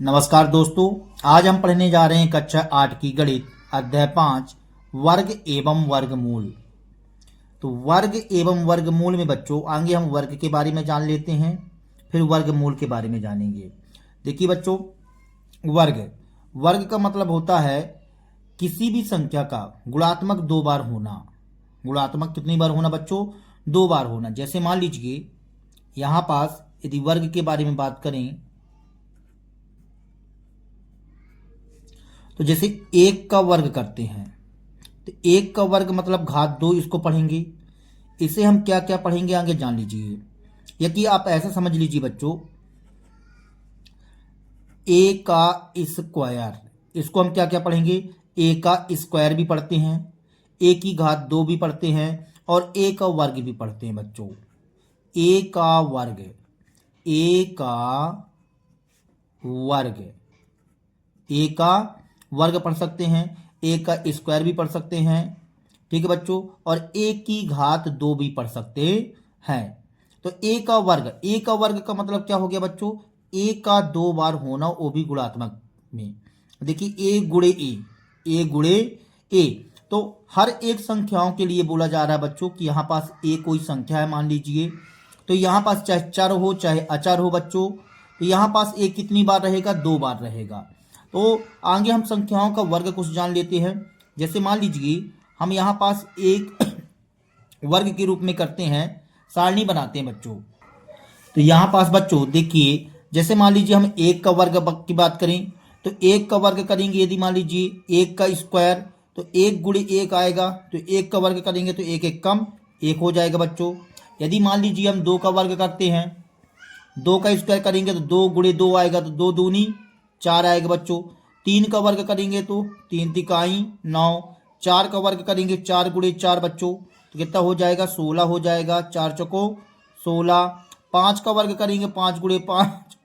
नमस्कार दोस्तों, आज हम पढ़ने जा रहे हैं कक्षा 8 की गणित अध्याय 5 वर्ग एवं वर्गमूल। तो वर्ग एवं वर्गमूल में बच्चों आगे हम वर्ग के बारे में जान लेते हैं, फिर वर्गमूल के बारे में जानेंगे। देखिए बच्चों, वर्ग वर्ग का मतलब होता है किसी भी संख्या का गुणात्मक दो बार होना। गुणात्मक कितनी बार होना बच्चों? दो बार होना। जैसे मान लीजिए यहाँ पास यदि वर्ग के बारे में बात करें तो जैसे एक का वर्ग करते हैं तो एक का वर्ग मतलब घात दो, इसको पढ़ेंगे। इसे हम क्या क्या पढ़ेंगे आगे जान लीजिए। यदि आप ऐसा समझ लीजिए बच्चों, ए का स्क्वायर, इसको हम क्या क्या पढ़ेंगे? ए का स्क्वायर भी पढ़ते हैं, ए की घात दो भी पढ़ते हैं और ए का वर्ग भी पढ़ते हैं बच्चों। ए का वर्ग, ए का वर्ग, ए का वर्ग पढ़ सकते हैं, ए का स्क्वायर भी पढ़ सकते हैं, ठीक है बच्चों, और ए की घात दो भी पढ़ सकते हैं। तो ए का वर्ग, ए का वर्ग का मतलब क्या हो गया बच्चों? ए का दो बार होना, वो भी गुणात्मक में। देखिए ए गुणे ए, ए गुणे ए, तो हर एक संख्याओं के लिए बोला जा रहा है बच्चों कि यहाँ पास ए कोई संख्या है मान लीजिए, तो यहाँ पास चाहे चर हो चाहे अचर हो बच्चों, तो यहाँ पास ए कितनी बार रहेगा? दो बार रहेगा। तो आगे हम संख्याओं का वर्ग कुछ जान लेते हैं। जैसे मान लीजिए हम यहाँ पास एक वर्ग के रूप में करते हैं, सारणी बनाते हैं बच्चों। तो यहाँ पास बच्चों देखिए, जैसे मान लीजिए हम एक का वर्ग की बात करें तो एक का वर्ग करेंगे, यदि मान लीजिए एक का स्क्वायर तो एक गुणे एक आएगा, तो एक का वर्ग करेंगे तो एक एक कम एक हो जाएगा बच्चों। यदि मान लीजिए हम दो का वर्ग करते हैं, दो का स्क्वायर करेंगे तो दो गुणे दो आएगा, तो दो दूनी चार आएगा बच्चों। तीन का वर्ग करेंगे तो तीन तिकाई नौ। चार का वर्ग करेंगे, चार गुणे चार बच्चों, तो कितना हो जाएगा? 16 हो जाएगा। चार चौको 16। पाँच का वर्ग करेंगे, पाँच गुणे पाँच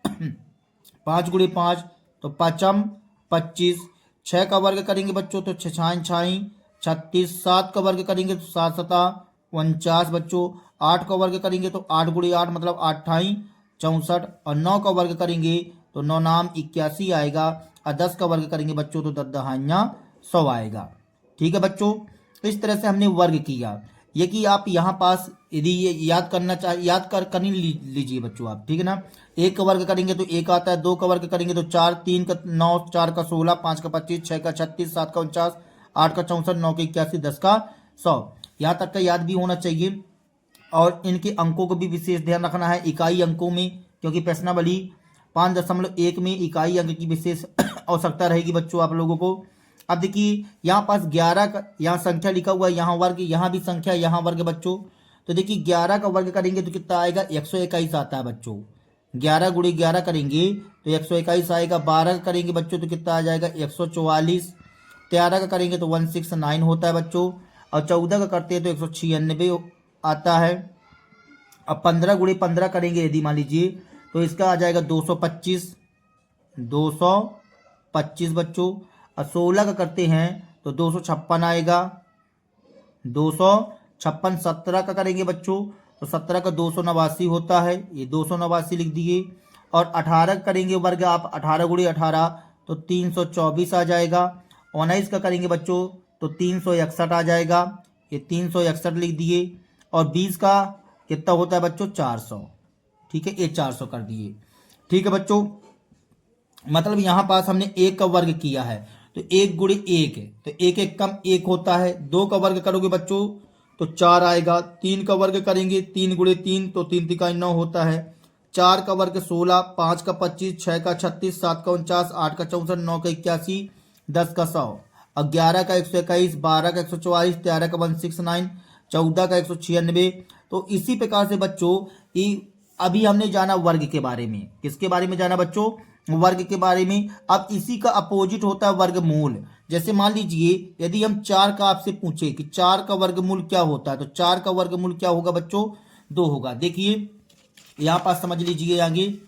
पाँच गुणे पाँच तो पचम 25। छः का वर्ग करेंगे बच्चों तो छछाई छाई 36। सात का वर्ग करेंगे तो सात सता 49 बच्चों। आठ का वर्ग करेंगे तो आठ गुणे आठ मतलब 28 64। और नौ का वर्ग करेंगे तो नौ नाम 81 आएगा। और 10 का वर्ग करेंगे बच्चों तो 10 दहाइयाँ 100 आएगा। ठीक है बच्चों, इस तरह से हमने वर्ग किया। ये कि आप यहाँ पास यदि ये याद करना चाहिए, याद कर नहीं लीजिए बच्चों आप, ठीक है ना। एक का वर्ग करेंगे तो एक आता है, दो का वर्ग करेंगे तो चार, तीन का 9, चार का 16, पाँच का 25, छः का 36, सात का 49, आठ का 64, नौ का 81, 10 का 100। यहाँ तक का याद भी होना चाहिए। और इनके अंकों को भी विशेष ध्यान रखना है इकाई अंकों में, क्योंकि प्रश्नावली 5.1 में इकाई अंक की विशेष आवश्यकता रहेगी बच्चों आप लोगों को। अब देखिए यहाँ पास 11 का यहाँ संख्या लिखा हुआ है, यहाँ वर्ग, यहाँ भी संख्या, यहाँ वर्ग बच्चों। तो देखिए 11 का वर्ग करेंगे तो कितना आएगा? 121 आता है बच्चों। 11 गुणे 11 करेंगे तो 121 आएगा। 12 का करेंगे बच्चों तो कितना आ जाएगा? 144। 13 का करेंगे तो 169 होता है बच्चों। और 14 का करते हैं तो 196 आता है। अब 15 गुणे 15 करेंगे यदि मान लीजिए तो इसका आ जाएगा 225 बच्चों। और 16 का करते हैं तो 256 आएगा। 256। 17 का करेंगे बच्चों तो 17 का 289 होता है, ये 289 लिख दिए। और 18 करेंगे वर्ग आप, 18 गुणे 18 तो 324 आ जाएगा। 19 का करेंगे बच्चों तो 361 आ जाएगा, ये 361 लिख दिए। और 20 का कितना होता है बच्चों? 400। ठीक है, ये 400 कर दिए। ठीक है बच्चों, मतलब यहाँ पास हमने एक का वर्ग किया है तो एक गुणे एक है तो एक एक कम एक होता है। दो का वर्ग करोगे बच्चों तो चार आएगा। तीन का वर्ग करेंगे, तीन गुणे तीन तो तीन तिकाई 9 होता है। चार का वर्ग 16, पाँच का 25, छः का 36, सात का 49, आठ का 64, नौ का 81, 10 का 100। और 11 का 121, 12 का 144, 13 का 169, 14 का 196। तो इसी प्रकार से बच्चों अभी हमने जाना वर्ग के बारे में। किसके बारे में जाना बच्चों? वर्ग के बारे में। अब इसी का अपोजिट होता है वर्गमूल। जैसे मान लीजिए यदि हम चार का आपसे पूछे कि चार का वर्गमूल क्या होता है, तो चार का वर्गमूल क्या होगा बच्चों? 2 होगा। देखिए यहाँ पास समझ लीजिए आगे,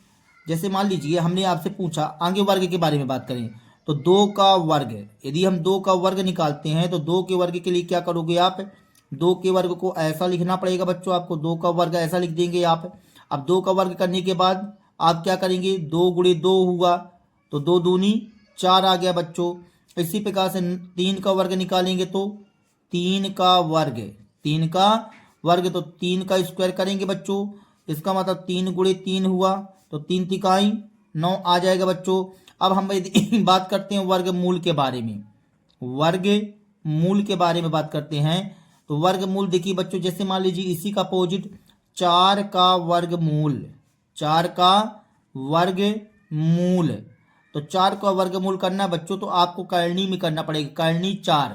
जैसे मान लीजिए हमने आपसे पूछा, आगे वर्ग के बारे में बात करें तो 2 का वर्ग, यदि हम 2 का वर्ग निकालते हैं तो 2 के वर्ग के लिए क्या करोगे आप? 2 के वर्ग को ऐसा लिखना पड़ेगा बच्चों आपको, 2 का वर्ग ऐसा लिख देंगे आप। अब 2 का वर्ग करने के बाद आप क्या करेंगे? 2 गुणे 2 हुआ, तो 2 दूनी 4 आ गया बच्चों। इसी प्रकार से 3 का वर्ग निकालेंगे तो 3 का वर्ग, 3 का वर्ग तो 3 का स्क्वायर करेंगे बच्चों, इसका मतलब 3 गुणे 3 हुआ, तो 3 तिकाई 9 आ जाएगा बच्चों। अब हम यदि बात करते हैं वर्गमूल के बारे में, वर्गमूल के बारे में बात करते हैं, तो वर्गमूल देखिए बच्चों, जैसे मान लीजिए इसी का अपोजिट 4 का वर्गमूल, 4 का वर्गमूल, तो 4 का वर्गमूल करना है बच्चों, तो आपको करनी में करना पड़ेगा, करनी 4,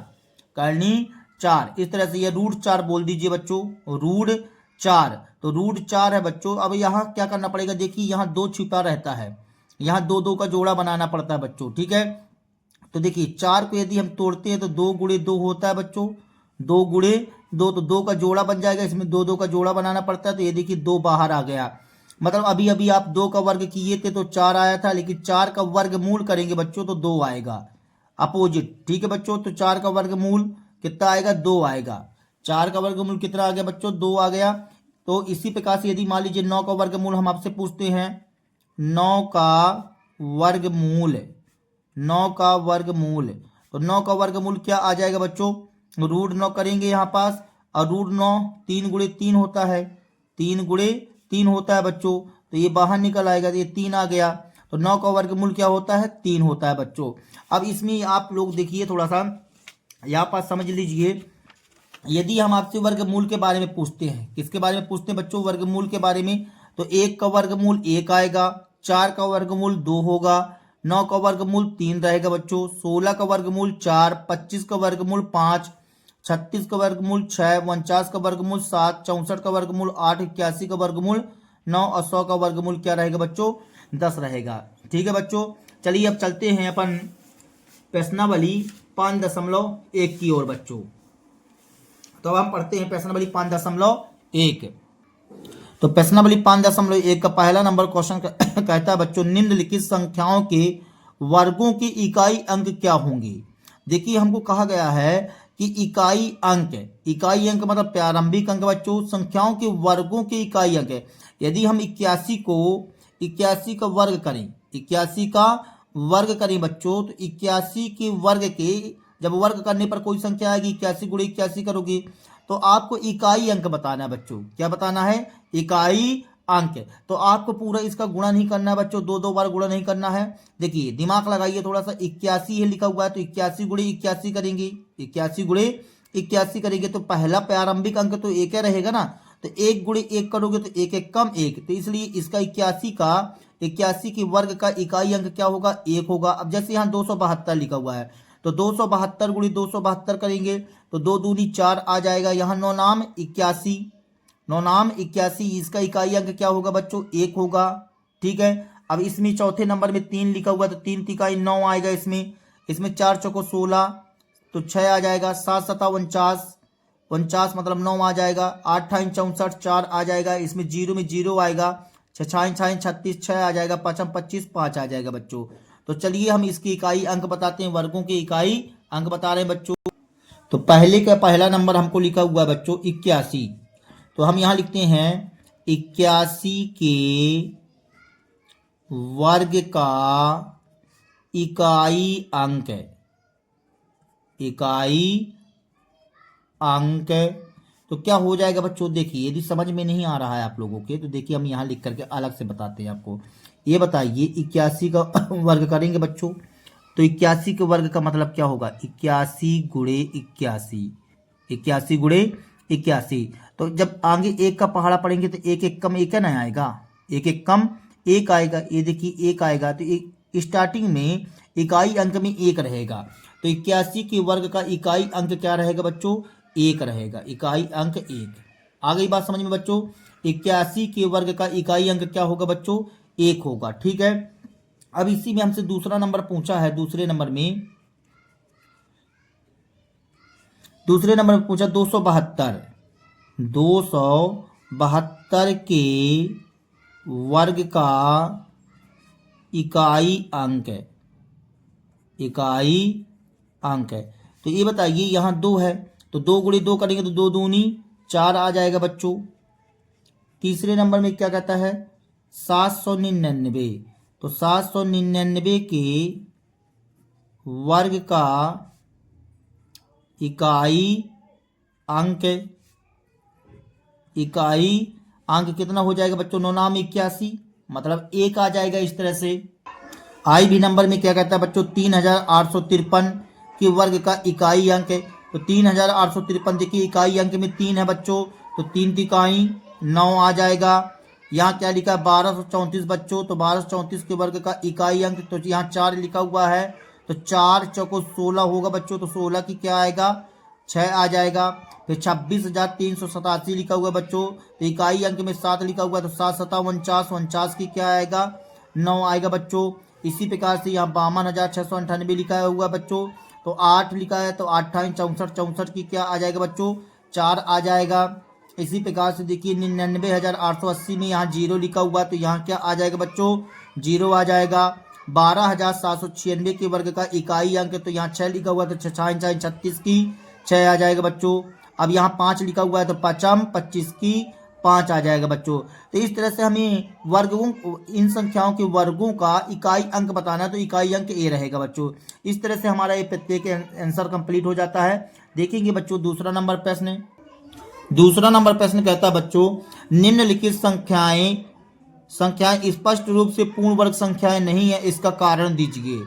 करनी 4, इस तरह से ये √4 बोल दीजिए बच्चों, √4, तो √4 है बच्चों। अब यहाँ क्या करना पड़ेगा, देखिए यहाँ 2 छिपा रहता है, यहाँ 2 2 का जोड़ा बनाना पड़ता है बच्चों, ठीक है। तो देखिए 4 को यदि हम तोड़ते हैं तो 2 गुणे 2 होता है बच्चों, 2 गुणे 2, तो 2 का जोड़ा बन जाएगा, इसमें 2 2 का जोड़ा बनाना पड़ता है, तो ये देखिए 2 बाहर आ गया। मतलब अभी अभी आप 2 का वर्ग किए थे तो 4 आया था, लेकिन 4 का वर्गमूल करेंगे बच्चों तो 2 आएगा, अपोजिट, ठीक है बच्चों। तो 4 का वर्गमूल कितना आएगा, 2 आएगा। 4 का वर्गमूल कितना आ गया बच्चों, 2 आ गया। तो इसी प्रकार से यदि मान लीजिए 9 का वर्गमूल हम आपसे पूछते हैं, 9 का वर्गमूल, 9 का वर्गमूल, तो 9 का वर्गमूल क्या आ जाएगा बच्चों, √9 करेंगे यहाँ पास, और √9 3 गुणे 3 होता है, 3 गुणे 3 होता है बच्चों, तो ये बाहर निकल आएगा, तो ये 3 आ गया। तो 9 का वर्गमूल क्या होता है, 3 होता है बच्चों। अब इसमें आप लोग देखिए थोड़ा सा यहाँ पास समझ लीजिए, यदि हम आपसे वर्गमूल के बारे में पूछते हैं, किसके बारे में पूछते हैं बच्चों, वर्गमूल के बारे में, तो 1 का वर्गमूल 1 आएगा, 4 का वर्गमूल 2 होगा, 9 का वर्गमूल 3 रहेगा बच्चों, 16 का वर्गमूल 4, 25 का वर्गमूल 5, 36 का वर्गमूल 6, 49 का वर्गमूल 7, 64 का वर्गमूल 8, 81 का वर्गमूल 9 और 100 का वर्गमूल क्या रहेगा बच्चों, 10 रहेगा, ठीक है बच्चों। चलिए अब चलते हैं अपन प्रश्नावली 5.1 की ओर बच्चों। तो अब हम पढ़ते हैं प्रश्नावली 5.1। तो प्रश्नावली 5.1 का पहला नंबर क्वेश्चन कहता है बच्चों, निम्नलिखित संख्याओं के वर्गों की इकाई अंक क्या होंगे। देखिए हमको कहा गया है कि इकाई अंक, इकाई अंक मतलब प्रारंभिक अंक बच्चों, संख्याओं के वर्गों के इकाई अंक है। यदि हम 81 का वर्ग करें, 81 का वर्ग करें बच्चों, तो 81 के वर्ग के जब वर्ग करने पर कोई संख्या आएगी, 81 गुणे 81 करोगे, तो आपको इकाई अंक बताना है बच्चों। क्या बताना है, इकाई अंक। तो आपको पूरा इसका गुणा नहीं करना है बच्चों, 2 2 बार गुणा नहीं करना है। देखिए दिमाग लगाइए थोड़ा सा, 81 है लिखा हुआ है, तो 81 गुणे 81 करेंगे, 81 गुणे 81 करेंगे, तो पहला प्रारंभिक अंक तो 1 रहेगा ना, तो 1 गुणे 1 करोगे तो 1 1 कम 1, तो इसलिए इसका 81 के वर्ग का इकाई अंक क्या होगा, 1 होगा। अब जैसे यहाँ 272 लिखा हुआ है, तो 272 गुणे 272 करेंगे तो 2 दूनी 4 आ जाएगा। यहाँ 9 नाम 81, 9 नाम 81, इसका इकाई अंक क्या होगा बच्चों, 1 होगा, ठीक है। अब इसमें चौथे नंबर में 3 लिखा हुआ है, तो 3 तिकाई 9 आएगा, इसमें 4 चौको 16, तो 6 आ जाएगा, 7 7 49 मतलब 9 आ जाएगा, 8 ठाइन 64 4 आ जाएगा, इसमें 0 में 0 आएगा, 6 छाइन 36 6 आ जाएगा, 5 25 5 आ जाएगा बच्चों। तो चलिए हम इसकी इकाई अंक बताते हैं, वर्गों के इकाई अंक बता रहे हैं बच्चों। तो पहला नंबर हमको लिखा हुआ है बच्चों 81, तो हम यहाँ लिखते हैं 81 के वर्ग का इकाई अंक, इकाई अंक तो क्या हो जाएगा बच्चों। देखिए यदि समझ में नहीं आ रहा है आप लोगों के, तो देखिए हम यहाँ लिख करके अलग से बताते हैं आपको। ये बताइए 81 का वर्ग करेंगे बच्चों, तो 81 के वर्ग का मतलब क्या होगा, 81 गुणे 81, 81 गुणे 81। तो जब आगे 1 का पहाड़ा पड़ेंगे तो 1 1 कम 1 ना आएगा, 1 1 कम 1 आएगा, ये देखिए 1 आएगा, तो स्टार्टिंग में इकाई अंक में 1 रहेगा, तो 81 के वर्ग का इकाई अंक क्या रहेगा बच्चों, 1 रहेगा, इकाई अंक 1। आ गई बात समझ में बच्चों, 81 के वर्ग का इकाई अंक क्या होगा बच्चों, 1 होगा, ठीक है। अब इसी में हमसे दूसरा नंबर पूछा है, दूसरे नंबर में पूछा 272 के वर्ग का इकाई अंक, इकाई अंक है। तो ये बताइए यहाँ 2 है, तो 2 गुणे 2 करेंगे तो 2 दूनी 4 आ जाएगा बच्चों। तीसरे नंबर में क्या कहता है 799, तो 799 के वर्ग का इकाई अंक कितना हो जाएगा बच्चों? 981, मतलब 1 आ जाएगा इस तरह से। आई भी नंबर में क्या कहता है बच्चों? 3853 के वर्ग का इकाई अंक है। तो 3853 देखिए इकाई अंक में 3 है बच्चों, तो 3 तिकाई 9 आ जाएगा। यहाँ क्या लिखा है? 1234 बच्चों, तो 1234 के वर्ग का इकाई अंक, तो यहाँ 4 लिखा हुआ है, तो 4 चौको 16 होगा बच्चों, तो 16 की क्या आएगा? 6 आ जाएगा। फिर 26,387 लिखा हुआ है बच्चों, तो इकाई अंक में 7 लिखा हुआ है, तो 7 सता 49, 49 की क्या आएगा? 9 आएगा बच्चों। इसी प्रकार से यहाँ 52,698 लिखा हुआ है बच्चों, तो 8 लिखा है, तो 8 64, 64 की क्या आ जाएगा बच्चों? 4 आ जाएगा। इसी प्रकार से देखिए 99,880 में यहाँ 0 लिखा हुआ है, तो यहाँ क्या आ जाएगा बच्चों? 0 आ जाएगा। 12,796 के वर्ग का इकाई अंक, तो यहाँ 6 लिखा हुआ है, तो 6 36 की 6 आ जाएगा बच्चों। अब यहाँ 5 लिखा हुआ है, तो 5 25 की 5 आ जाएगा बच्चों। तो इस तरह से हमें वर्गों, इन संख्याओं के वर्गों का इकाई अंक बताना है, तो इकाई अंक ए रहेगा बच्चों। इस तरह से हमारा ये प्रत्येक आंसर कंप्लीट हो जाता है। देखेंगे बच्चों दूसरा नंबर प्रश्न। दूसरा नंबर प्रश्न कहता है बच्चों, निम्नलिखित संख्याएं स्पष्ट रूप से पूर्ण वर्ग संख्याएं नहीं है, इसका कारण दीजिए।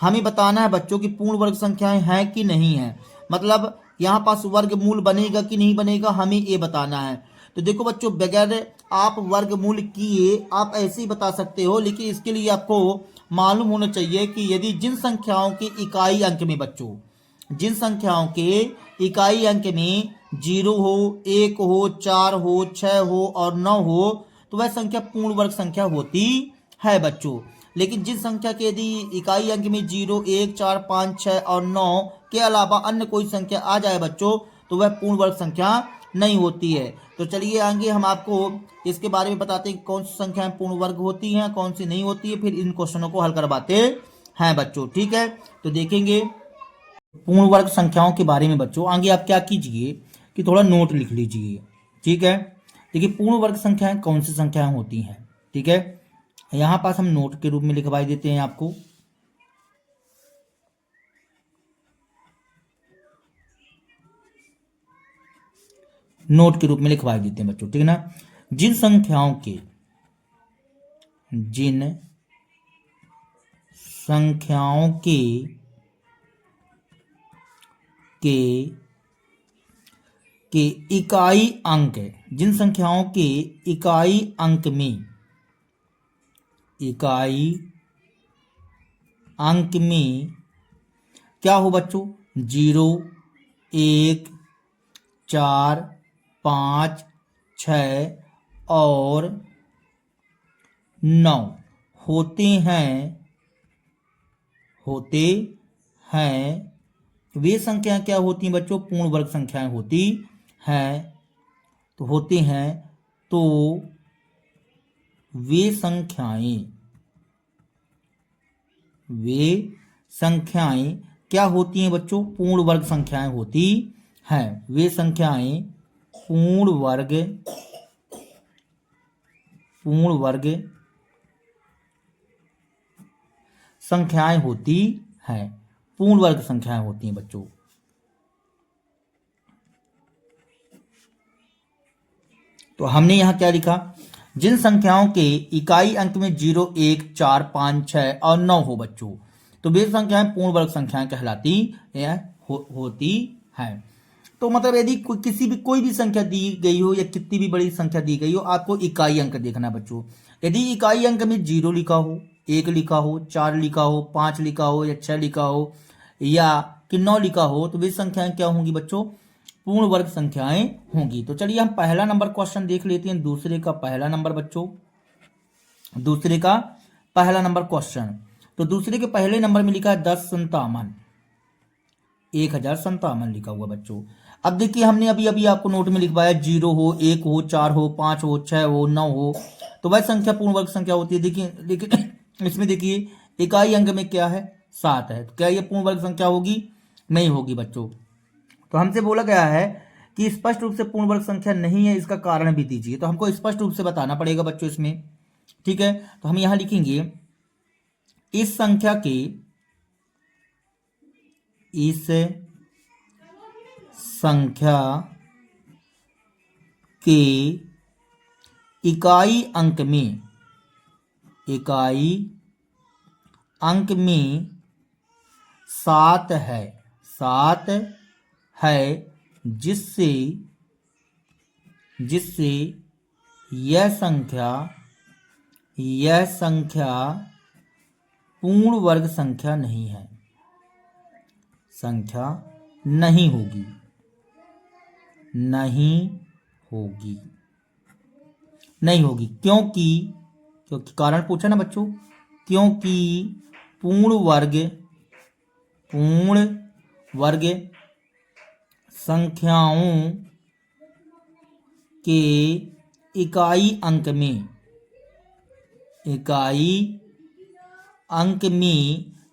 हमें बताना है बच्चों कि पूर्ण वर्ग संख्याएं हैं कि नहीं है, मतलब यहाँ पास वर्गमूल बनेगा कि नहीं बनेगा, हमें ये बताना है। तो देखो बच्चों, बगैर आप वर्गमूल किए आप ऐसे ही बता सकते हो, लेकिन इसके लिए आपको मालूम होना चाहिए कि यदि जिन संख्याओं के इकाई अंक में बच्चों, जिन संख्याओं के इकाई अंक में 0 हो, 1 हो, 4 हो, 6 हो और 9 हो, तो वह संख्या पूर्ण वर्ग संख्या होती है बच्चों। लेकिन जिस संख्या के यदि इकाई अंक में 0, 1, 4, 5, 6 और 9 के अलावा अन्य कोई संख्या आ जाए बच्चों, तो वह पूर्ण वर्ग संख्या नहीं होती है। तो चलिए आगे हम आपको इसके बारे में बताते हैं कौन सी संख्याएं पूर्ण वर्ग होती हैं, कौन सी नहीं होती है, फिर इन क्वेश्चनों को हल करवाते हैं बच्चों। ठीक है, तो देखेंगे पूर्ण वर्ग संख्याओं के बारे में बच्चों। आगे आप क्या कीजिए कि थोड़ा नोट लिख लीजिए। ठीक है, देखिए पूर्ण वर्ग संख्याएं कौन सी संख्याएं होती हैं। ठीक है, यहां पास हम नोट के रूप में लिखवाई देते हैं आपको। नोट के रूप में लिखवाई देते हैं बच्चों, ठीक है ना। जिन संख्याओं के के इकाई अंक, जिन संख्याओं के इकाई अंक में क्या हो बच्चों? 0, 1, 4, 5, 6 और 9 होते हैं, वे संख्याएं क्या होती हैं बच्चों? पूर्ण वर्ग संख्याएं होती हैं। तो होते हैं, तो वे संख्याएं क्या होती हैं बच्चों? पूर्ण वर्ग संख्याएं होती हैं। वे संख्याएं पूर्ण वर्ग संख्याएं होती हैं। पूर्ण वर्ग संख्याएं होती हैं बच्चों। तो हमने यहां क्या लिखा? जिन संख्याओं के इकाई अंक में 0, 1, 4, 5, 6 और 9 हो बच्चों, तो वे संख्याएं पूर्ण वर्ग संख्याएं कहलाती होती हैं। तो मतलब यदि कोई भी संख्या दी गई हो या कितनी भी बड़ी संख्या दी गई हो, आपको इकाई अंक देखना है बच्चों। यदि इकाई अंक में 0 लिखा हो, 1 लिखा हो, 4 लिखा हो, 5 लिखा हो या 6 लिखा हो या कि 9 लिखा हो, तो वे संख्याएं क्या होंगी बच्चों? पूर्ण वर्ग संख्याएं होंगी। तो चलिए हम पहला नंबर क्वेश्चन देख लेते हैं। दूसरे का पहला नंबर बच्चों, दूसरे का पहला नंबर क्वेश्चन। तो दूसरे के पहले नंबर में लिखा है 1057, 1057 लिखा हुआ बच्चों। अब देखिए हमने अभी आपको नोट में लिखवाया 0 हो, 1 हो, 4 हो, 5 हो, 6 हो, 9 हो, तो वह संख्या पूर्ण वर्ग संख्या होती है। देखिए लेकिन इसमें देखिए इकाई अंक में क्या है? 7 है, तो क्या ये पूर्ण वर्ग संख्या होगी? नहीं होगी बच्चों। तो हमसे बोला गया है कि स्पष्ट रूप से पूर्ण वर्ग संख्या नहीं है, इसका कारण भी दीजिए। तो हमको स्पष्ट रूप से बताना पड़ेगा बच्चों इसमें। ठीक है, तो हम यहां लिखेंगे इस संख्या के इस संख्या के इकाई अंक में 7 है जिससे यह संख्या पूर्ण वर्ग संख्या नहीं है, संख्या नहीं होगी क्योंकि कारण पूछा ना बच्चों, क्योंकि पूर्ण वर्ग संख्याओं के इकाई अंक में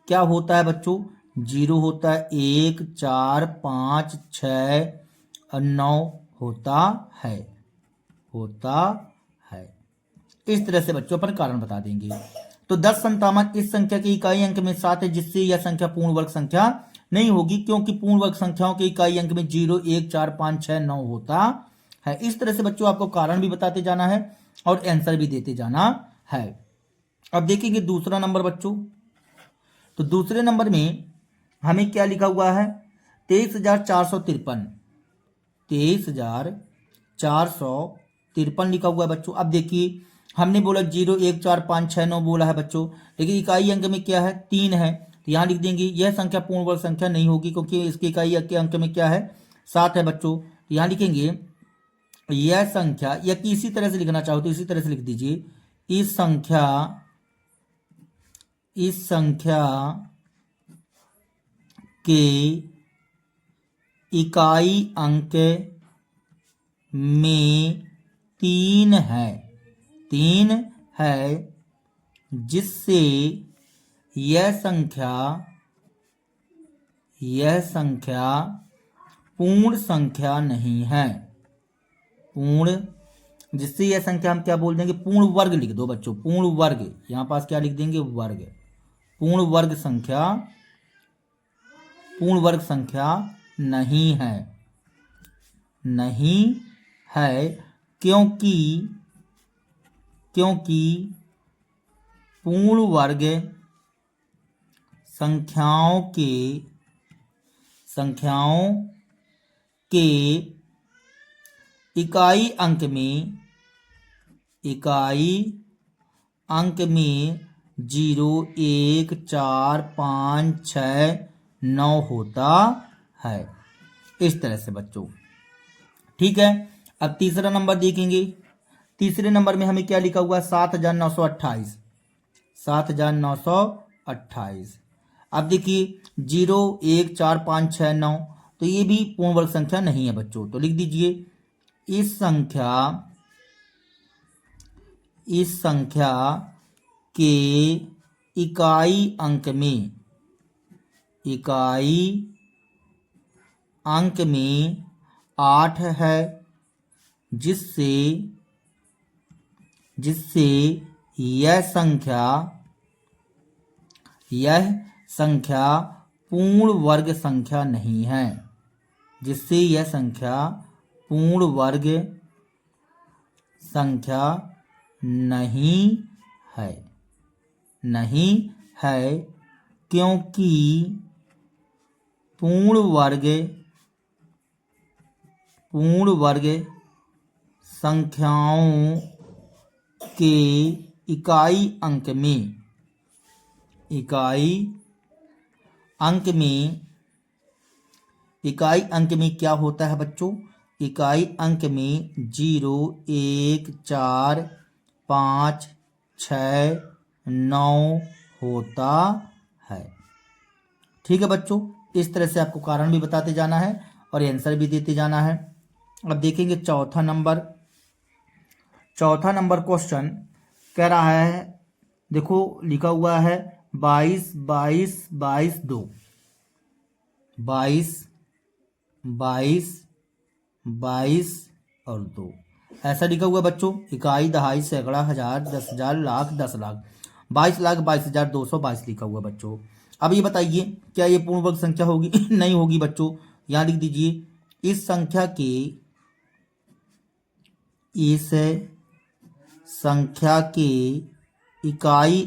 क्या होता है बच्चों? 0 होता है, 1, 4, 5, 6 और 9 होता है। इस तरह से बच्चों अपन कारण बता देंगे। तो 10 इस संख्या के इकाई अंक में 7 है जिससे यह संख्या पूर्ण वर्ग संख्या नहीं होगी क्योंकि पूर्ण वर्ग संख्याओं के इकाई अंक में 0, 1, 4, 5, 6, 9 होता है। इस तरह से बच्चों आपको कारण भी बताते जाना है और आंसर भी देते जाना है। अब देखेंगे दूसरा नंबर बच्चों। तो दूसरे नंबर में हमें क्या लिखा हुआ है? 23,453 लिखा हुआ है बच्चों। अब देखिए हमने बोला 0, 1, 4, 5, 6, 9 बोला है बच्चों, लेकिन इकाई अंक में क्या है? 3 है। तो यहाँ लिख देंगे यह संख्या पूर्ण वर्ग संख्या नहीं होगी क्योंकि इसकी इकाई अंक में क्या है? 7 है बच्चों। तो यहाँ लिखेंगे यह संख्या, या किसी तरह से लिखना चाहो तो इसी तरह से लिख दीजिए, इस संख्या के इकाई अंक में 3 है जिससे यह संख्या पूर्ण संख्या नहीं है। जिससे यह संख्या हम क्या बोल देंगे? पूर्ण वर्ग लिख दो बच्चों, पूर्ण वर्ग। यहां पास क्या लिख देंगे? वर्ग। पूर्ण वर्ग संख्या नहीं है क्योंकि पूर्ण वर्ग संख्याओं के इकाई अंक में 0, 1, 4, 5, 6, 9 होता है। इस तरह से बच्चों, ठीक है। अब तीसरा नंबर देखेंगे। तीसरे नंबर में हमें क्या लिखा हुआ है? 7,928। अब देखिए 0, 1, 4, 5, 6, 9, तो ये भी पूर्ण वर्ग संख्या नहीं है बच्चों। तो लिख दीजिए इस संख्या के इकाई अंक में 8 है जिससे यह संख्या पूर्ण वर्ग संख्या नहीं है। जिससे यह संख्या पूर्ण वर्ग संख्या नहीं है क्योंकि पूर्ण वर्ग संख्याओं के इकाई अंक में क्या होता है बच्चों? इकाई अंक में 0, 1, 4, 5, 6, 9 होता है। ठीक है बच्चों, इस तरह से आपको कारण भी बताते जाना है और आंसर भी देते जाना है। अब देखेंगे चौथा नंबर क्वेश्चन कह रहा है, देखो लिखा हुआ है 22, 22, 22, 2, 22, 22, 22 और 2 ऐसा लिखा हुआ बच्चों। इकाई, दहाई, सैकड़ा, हजार, 10,000, लाख, 10 लाख। 22,22,222 लिखा हुआ बच्चों। अब ये बताइए क्या ये पूर्ण वर्ग संख्या होगी? नहीं होगी बच्चों। यहां लिख दीजिए इस संख्या के इकाई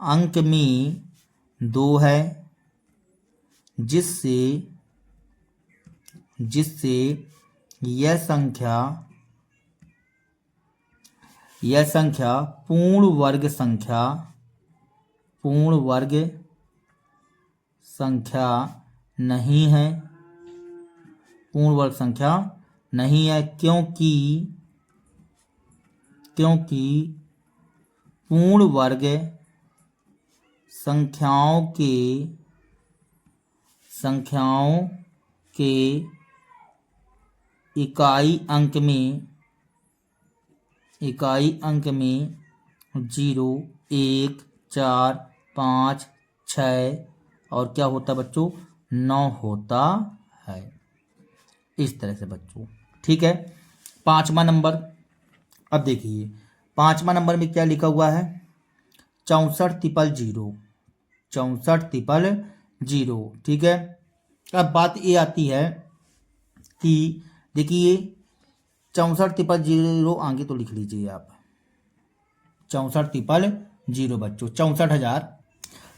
अंक में 2 है, जिससे यह संख्या पूर्ण वर्ग संख्या नहीं है। पूर्ण वर्ग संख्या नहीं है क्योंकि पूर्ण वर्ग संख्याओं के इकाई अंक में 0, 1, 4, 5, 6 और क्या होता है बच्चों? 9 होता है। इस तरह से बच्चों, ठीक है। 5वां नंबर, अब देखिए 5वां नंबर में क्या लिखा हुआ है? 64,000। 64,000, ठीक है। अब बात ये आती है कि देखिए 64,000 आगे तो लिख लीजिए आप, 64,000 बच्चों, 64,000।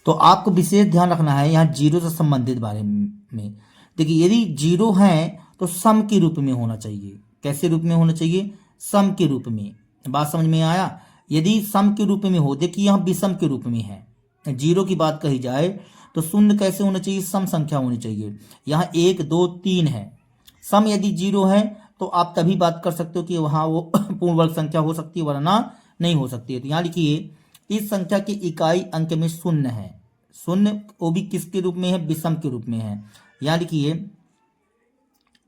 तो आपको विशेष ध्यान रखना है यहाँ जीरो से संबंधित बारे में। देखिए यदि जीरो है तो सम के रूप में होना चाहिए। कैसे रूप में होना चाहिए? सम के रूप में। बात समझ में आया? यदि सम के रूप में हो, देखिए यहाँ विषम के रूप में है। जीरो की बात कही जाए तो शून्य कैसे होना चाहिए? सम संख्या होनी चाहिए। यहाँ 1, 2, 3 है। सम यदि जीरो है तो आप तभी बात कर सकते हो कि वहाँ वो पूर्ण वर्ग संख्या हो सकती है, वरना नहीं हो सकती है। तो यहाँ लिखिए इस संख्या की इकाई अंक में शून्य है। शून्य वो भी किसके रूप में है? विषम के रूप में है। यहाँ लिखिए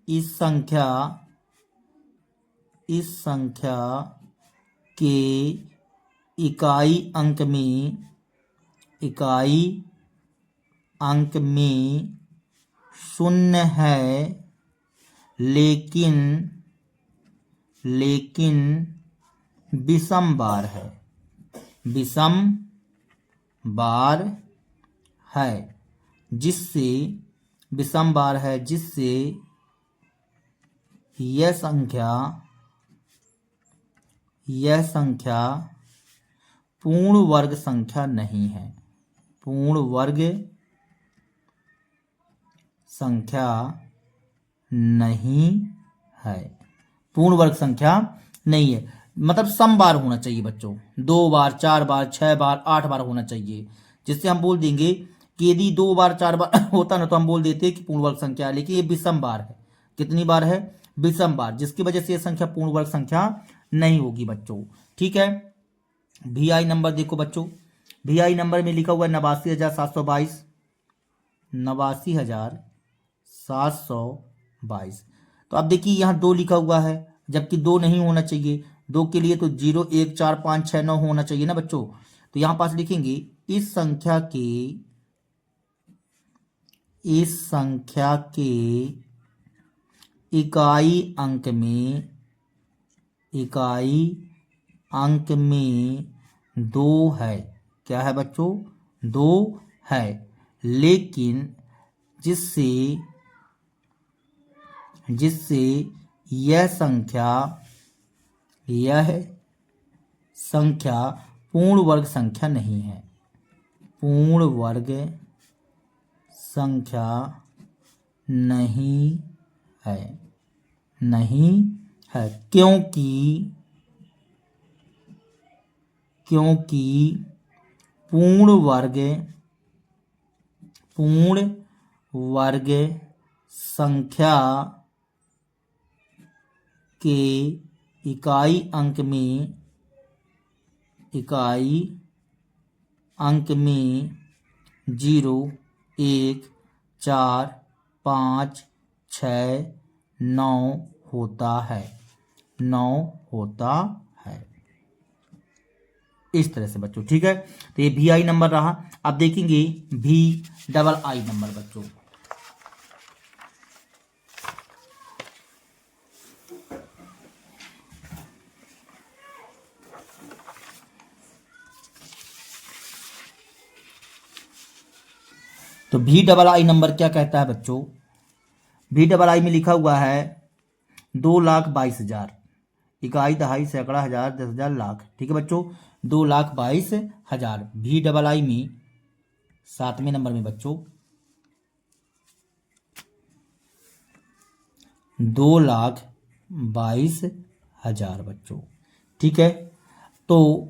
इस संख्या के इकाई अंक में शून्य है, लेकिन विषम बार है। जिससे यह संख्या पूर्ण वर्ग संख्या नहीं है। पूर्ण वर्ग संख्या नहीं है। पूर्ण वर्ग संख्या नहीं है मतलब सम बार होना चाहिए बच्चों। 2 बार, 4 बार, 6 बार, 8 बार होना चाहिए, जिससे हम बोल देंगे कि यदि 2 बार, 4 बार होता ना तो हम बोल देते कि पूर्ण वर्ग संख्या है। लेकिन ये विषम बार है। कितनी बार है? विषम बार, जिसकी वजह से यह संख्या पूर्ण वर्ग संख्या नहीं होगी बच्चों, ठीक है। VI नंबर देखो बच्चों, VI नंबर में लिखा हुआ है 89,722। 89,722। तो अब देखिए यहाँ 2 लिखा हुआ है, जबकि 2 नहीं होना चाहिए। 2 के लिए तो 0, 1, 4, 5, 6, 9 होना चाहिए ना बच्चों। तो यहाँ पास लिखेंगे इस संख्या के इकाई अंक में 2 है। क्या है बच्चों? 2 है, लेकिन जिससे यह संख्या पूर्ण वर्ग संख्या नहीं है। पूर्ण वर्ग संख्या नहीं है क्योंकि पूर्ण वर्ग संख्या के इकाई अंक में 0, 1, 4, 5, 6, 9 होता है। 9 होता है। इस तरह से बच्चों, ठीक है। तो ये VI नंबर रहा। अब देखेंगे VII नंबर बच्चों। तो भी डबल आई नंबर क्या कहता है बच्चों, भी डबल आई में लिखा हुआ है 2,22,000, इकाई दहाई सैकड़ा हजार 10,000 लाख। ठीक है बच्चों, 2,22,000 भी डबल आई में 7वें नंबर में बच्चों 2,22,000 बच्चों। ठीक है, तो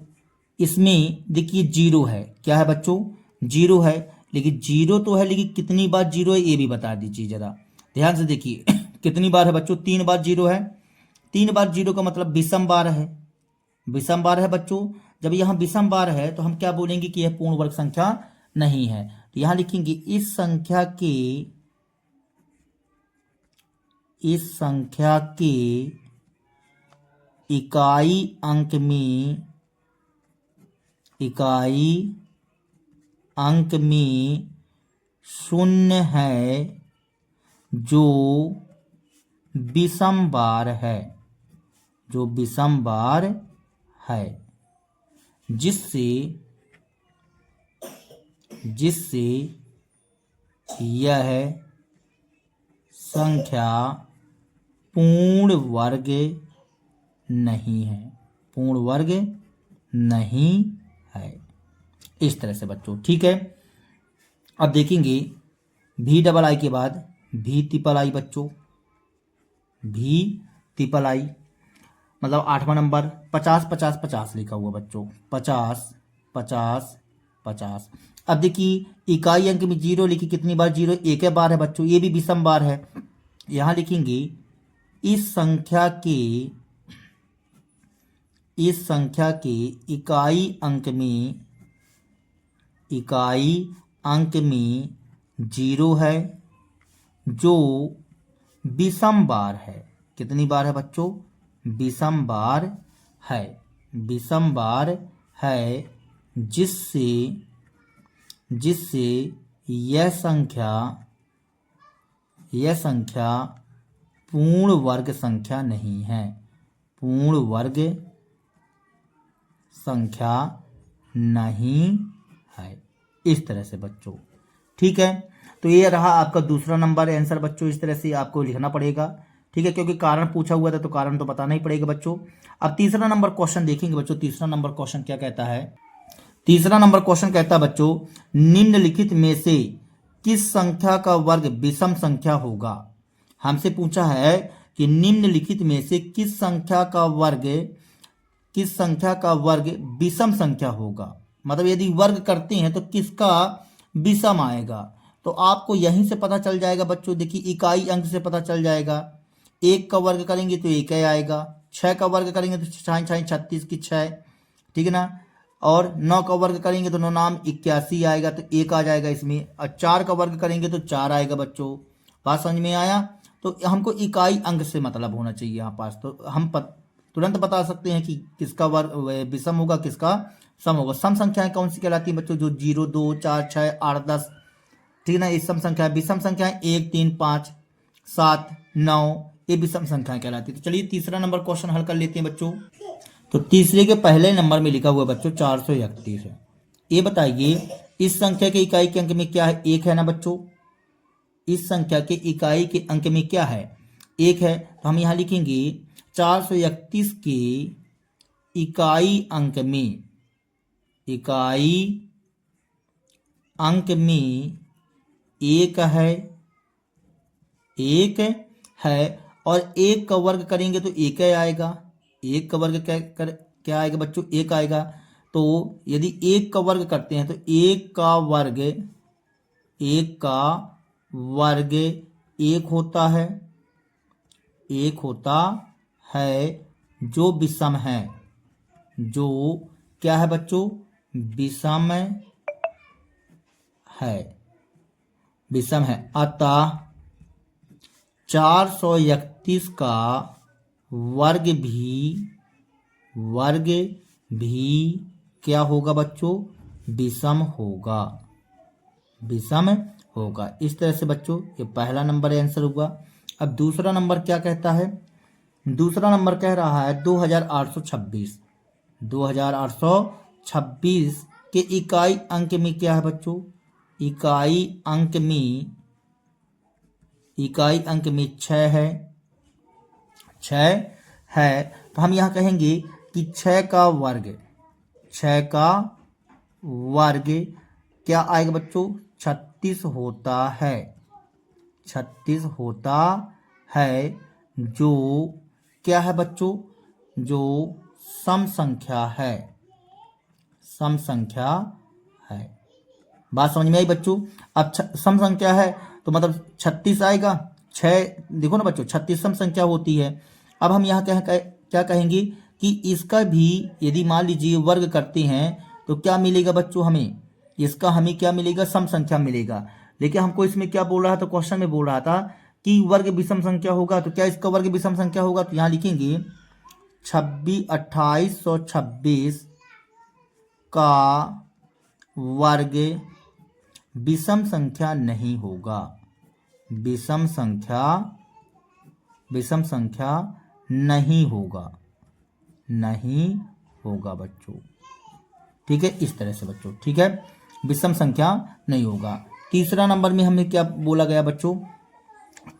इसमें देखिए जीरो है, क्या है बच्चों, जीरो है, लेकिन जीरो तो है लेकिन कितनी बार जीरो है ये भी बता दीजिए जरा, ध्यान से देखिए कितनी बार है बच्चों, 3 बार जीरो है। 3 बार जीरो का मतलब विषम बार है, विषम बार है बच्चों। जब यहाँ विषम बार है तो हम क्या बोलेंगे कि यह पूर्ण वर्ग संख्या नहीं है। तो यहाँ लिखेंगे इस संख्या के इकाई अंक में शून्य है जो विषम बार है, जो विषम बार है, जिससे यह संख्या पूर्ण वर्ग नहीं है, पूर्ण वर्ग नहीं है। इस तरह से बच्चों। ठीक है, अब देखेंगे भी डबल आई के बाद भी ट्रिपल आई बच्चों, भी ट्रिपल आई मतलब 8वां नंबर 50 50 50 लिखा हुआ बच्चों, 50 50 50। अब देखिए इकाई अंक में जीरो लिखी, कितनी बार जीरो, एक बार है बच्चों, ये भी विषम बार है। यहां लिखेंगे इस संख्या के इकाई अंक में जीरो है जो विषम बार है। कितनी बार है बच्चों, विषम बार है, विषम बार है, जिससे यह संख्या पूर्ण वर्ग संख्या नहीं है, पूर्ण वर्ग संख्या नहीं है। इस तरह से बच्चों। ठीक है, तो ये रहा आपका दूसरा नंबर आंसर बच्चों। इस तरह से आपको लिखना पड़ेगा। ठीक है, क्योंकि कारण पूछा हुआ था तो कारण तो बताना ही पड़ेगा बच्चों। अब तीसरा नंबर क्वेश्चन देखेंगे बच्चों। तीसरा नंबर क्वेश्चन क्या कहता है, तीसरा नंबर क्वेश्चन कहता है बच्चों निम्नलिखित में से किस संख्या का वर्ग विषम संख्या होगा। हमसे पूछा है कि निम्नलिखित में से किस संख्या का वर्ग विषम संख्या होगा, मतलब यदि वर्ग करते हैं तो किसका विषम आएगा। तो आपको यहीं से पता चल जाएगा बच्चों, देखिए इकाई अंक से पता चल जाएगा। 1 का वर्ग करेंगे तो 1 आएगा, 6 का वर्ग करेंगे तो 36 की 6, ठीक है ना, और 9 का वर्ग करेंगे तो 9 नाम 81 आएगा, तो 1 आ जाएगा इसमें। और 4 का वर्ग करेंगे तो 4 आएगा बच्चों। बात समझ में आया। तो हमको इकाई अंक से मतलब होना चाहिए यहाँ पास, तो हम तुरंत बता सकते हैं कि किसका वर्ग विषम होगा, किसका सम होगा। सम संख्याएं कौन सी कहलाती हैं बच्चों, जो 0 2 4 6 8 10, ठीक है ना, ये सम संख्या। विषम संख्याएं 1 3 5 7 9, ये विषम संख्याएं कहलाती है। तो चलिए तीसरा नंबर क्वेश्चन हल कर लेते हैं बच्चों। तो तीसरे के पहले नंबर में लिखा हुआ बच्चों 431 है। ये बताइए इस संख्या के इकाई के अंक में क्या है, 1 है ना बच्चों। इस संख्या के इकाई के अंक में क्या है, 1 है। तो हम यहाँ लिखेंगे 431 के इकाई अंक में 1 है, 1 है, और 1 का वर्ग करेंगे तो 1 आएगा। 1 का वर्ग क्या आएगा बच्चों, 1 आएगा। तो यदि 1 का वर्ग करते हैं तो 1 का वर्ग 1 होता है, 1 होता है जो विषम है, जो क्या है बच्चों, विषम है, विषम है। अतः 431 का वर्ग भी क्या होगा बच्चों, विषम होगा, विषम होगा। इस तरह से बच्चों ये पहला नंबर आंसर हुआ। अब दूसरा नंबर क्या कहता है, दूसरा नंबर कह रहा है 2826। 2826 के इकाई अंक में क्या है बच्चों, इकाई अंक में 6 है, 6 है, तो हम यहाँ कहेंगे कि 6 का वर्ग क्या आएगा बच्चों? 36 होता है, 36 होता है, जो क्या है बच्चों? जो सम संख्या है, सम संख्या है। बात समझ में आई बच्चों? अब सम संख्या है तो मतलब 36 आएगा। 6 देखो ना बच्चों, 36 सम संख्या होती है। अब हम यहाँ क्या कहेंगे कि इसका भी यदि मान लीजिए वर्ग करते हैं तो क्या मिलेगा बच्चों? हमें इसका हमें क्या मिलेगा? सम संख्या मिलेगा। लेकिन हमको इसमें क्या बोल रहा था? क्वेश्चन में बोल रहा था कि वर्ग विषम संख्या होगा, तो क्या इसका वर्ग विषम संख्या होगा? तो यहाँ लिखेंगे 2826 का वर्ग विषम संख्या नहीं होगा, विषम संख्या नहीं होगा बच्चों। ठीक है, इस तरह से बच्चों, ठीक है, विषम संख्या नहीं होगा। तीसरा नंबर में हमें क्या बोला गया बच्चों?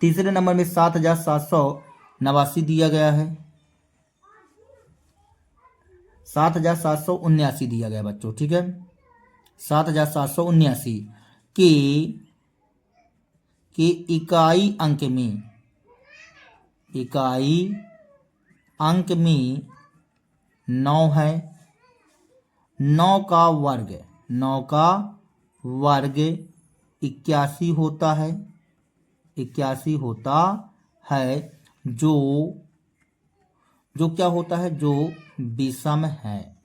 तीसरे नंबर में 7789 दिया गया है, 7779 दिया गया बच्चों। ठीक है, 7779 के इकाई अंक में 9 है। 9 का वर्ग 81 होता है, 81 होता है, जो क्या होता है? जो विषम है,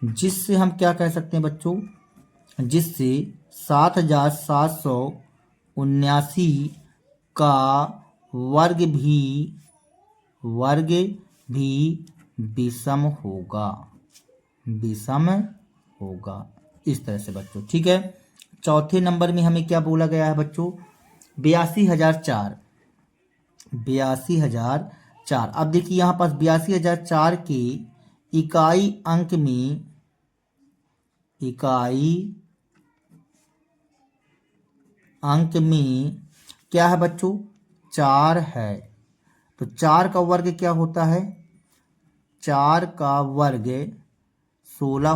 जिससे हम क्या कह सकते हैं बच्चों? जिससे 7779 का वर्ग भी विषम होगा, इस तरह से बच्चों। ठीक है, चौथे नंबर में हमें क्या बोला गया है बच्चों? 82,004। अब देखिए यहाँ पास 82,004 के इकाई अंक में क्या है बच्चों? 4 है। तो 4 का वर्ग क्या होता है? 4 का वर्ग 16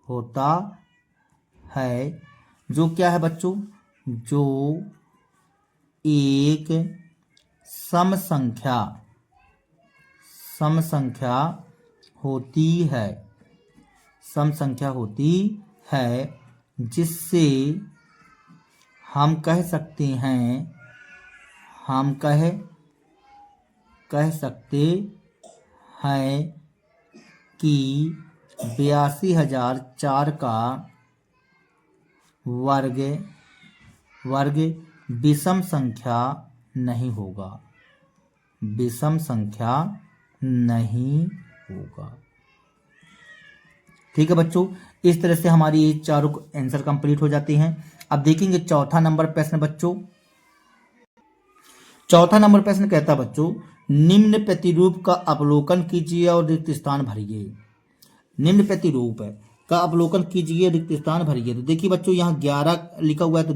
होता है, जो क्या है बच्चों? जो एक सम संख्या होती है, जिससे हम कह सकते हैं कि 82,004 का वर्ग विषम संख्या नहीं होगा, ठीक है बच्चों। इस तरह से हमारी ये चारों आंसर कंप्लीट हो जाते हैं। अब देखेंगे चौथा नंबर प्रश्न बच्चों। चौथा नंबर प्रश्न कहता है बच्चों, निम्न प्रतिरूप का अवलोकन कीजिए और रिक्त स्थान भरिए। निम्न प्रतिरूप का अवलोकन कीजिए, रिक्त स्थान भरिए। तो देखिए बच्चों, यहाँ 11 लिखा हुआ है, तो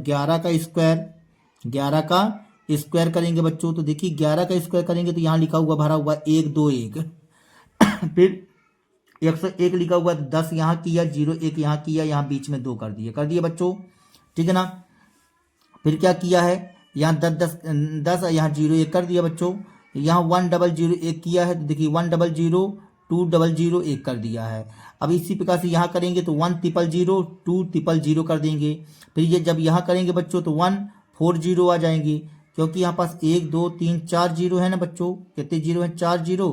11 का स्क्वायर करेंगे बच्चों। तो देखिए 11 का स्क्वायर करेंगे तो यहाँ लिखा हुआ भरा हुआ 1 2 1 फिर 101 लिखा हुआ है, 10 यहाँ किया, 0 1 यहाँ किया, यहाँ बीच में 2 कर दिए बच्चों। ठीक है ना। फिर क्या किया है, यहाँ 10 यहाँ 0 1 कर दिया बच्चों। यहाँ 1001 किया है, तो देखिए 100 200 1 कर दिया है। अब इसी प्रकार से यहाँ करेंगे तो 1000 200 कर देंगे। फिर ये जब यहाँ करेंगे बच्चों तो 140 आ जाएंगे, क्योंकि यहाँ पास 1 2 3 4 जीरो है ना बच्चों। कितने जीरो हैं? 4 जीरो।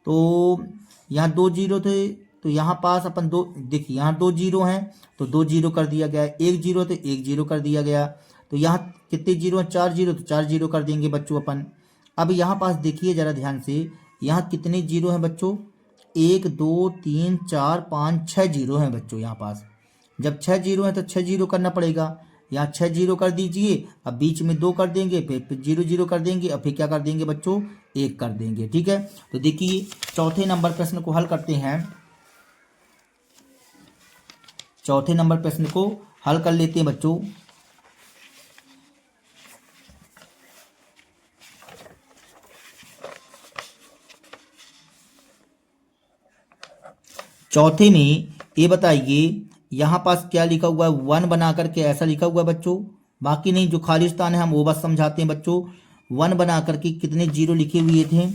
तो यहाँ 2 जीरो थे, तो यहाँ पास अपन 2, देखिए यहाँ 2 जीरो हैं तो 2 जीरो कर दिया गया। 1 जीरो तो 1 जीरो कर दिया गया। तो यहाँ कितने जीरो हैं? 4 जीरो, तो 4 जीरो कर देंगे बच्चों अपन। अब यहाँ पास देखिए जरा ध्यान से, यहाँ कितने जीरो हैं बच्चों? 1 2 3 4 5 6 जीरो हैं बच्चों यहाँ पास। जब 6 जीरो हैं तो 6 जीरो करना पड़ेगा। यहाँ 6 जीरो कर दीजिए, अब बीच में 2 कर देंगे, फिर 0 0 कर देंगे, और फिर क्या कर देंगे बच्चों? 1 कर देंगे। ठीक है, तो देखिए चौथे नंबर प्रश्न को हल करते हैं। चौथे नंबर प्रश्न को हल कर लेते हैं बच्चों। चौथे में ये बताइए यहाँ पास क्या लिखा हुआ है, 1 बना करके ऐसा लिखा हुआ है बच्चों, बाकी नहीं, जो खाली स्थान है हम वो बस समझाते हैं बच्चों। 1 बना करके कितने जीरो लिखे हुए थे,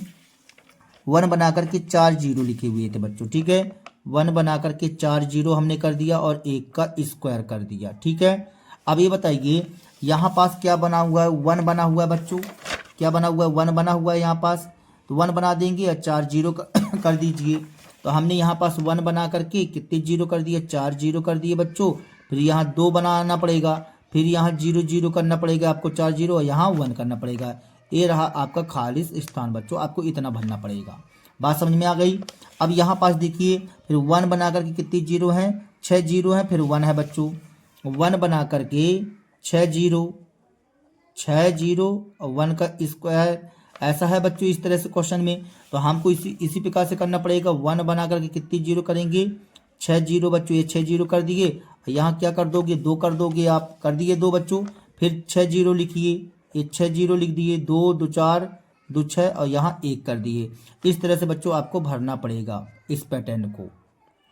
1 बना करके 4 जीरो लिखे हुए थे बच्चों, ठीक है। 1 बना करके 4 जीरो हमने कर दिया और 1 का स्क्वायर कर दिया, ठीक है। अब ये बताइए यहाँ पास क्या बना हुआ है, 1 बना हुआ है बच्चों, क्या बना हुआ है, 1 बना हुआ है यहाँ पास, तो 1 बना देंगे और 4 जीरो कर दीजिए। तो हमने यहाँ पास 1 बना करके कितने जीरो कर दिए, 4 जीरो कर दिए बच्चों। फिर यहाँ 2 बनाना पड़ेगा, फिर यहाँ 0 0 करना पड़ेगा आपको, 4 जीरो, और यहाँ 1 करना पड़ेगा। ये रहा आपका खाली स्थान बच्चों, आपको इतना भरना पड़ेगा। बात समझ में आ गई। अब यहाँ पास देखिए फिर 1 बना करके कितने जीरो हैं, 6 जीरो हैं, फिर 1 है बच्चों। 1 बना करके 6 जीरो, 6 जीरो और 1 का स्क्वायर, ऐसा है बच्चों इस तरह से क्वेश्चन में। तो हमको इसी प्रकार से करना पड़ेगा। 1 बना करके कितनी जीरो करेंगे, 6 जीरो बच्चों, ये 6 जीरो कर दिए। यहाँ क्या कर दोगे, 2 कर दोगे आप, कर दिए 2 बच्चों। फिर 6 जीरो लिखिए, ये 6 जीरो लिख दिए, 2 2 4 2 6 और यहाँ 1 कर दिए। इस तरह से बच्चों आपको भरना पड़ेगा इस पैटर्न को,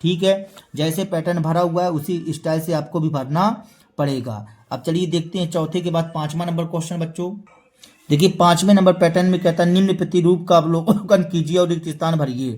ठीक है। जैसे पैटर्न भरा हुआ है उसी स्टाइल से आपको भी भरना पड़ेगा। अब चलिए देखते हैं चौथे के बाद 5वां नंबर क्वेश्चन बच्चों। देखिए 5वें नंबर पैटर्न में कहता है निम्न प्रतिरूप का अवलोकन कीजिए और रिक्त स्थान भरिए।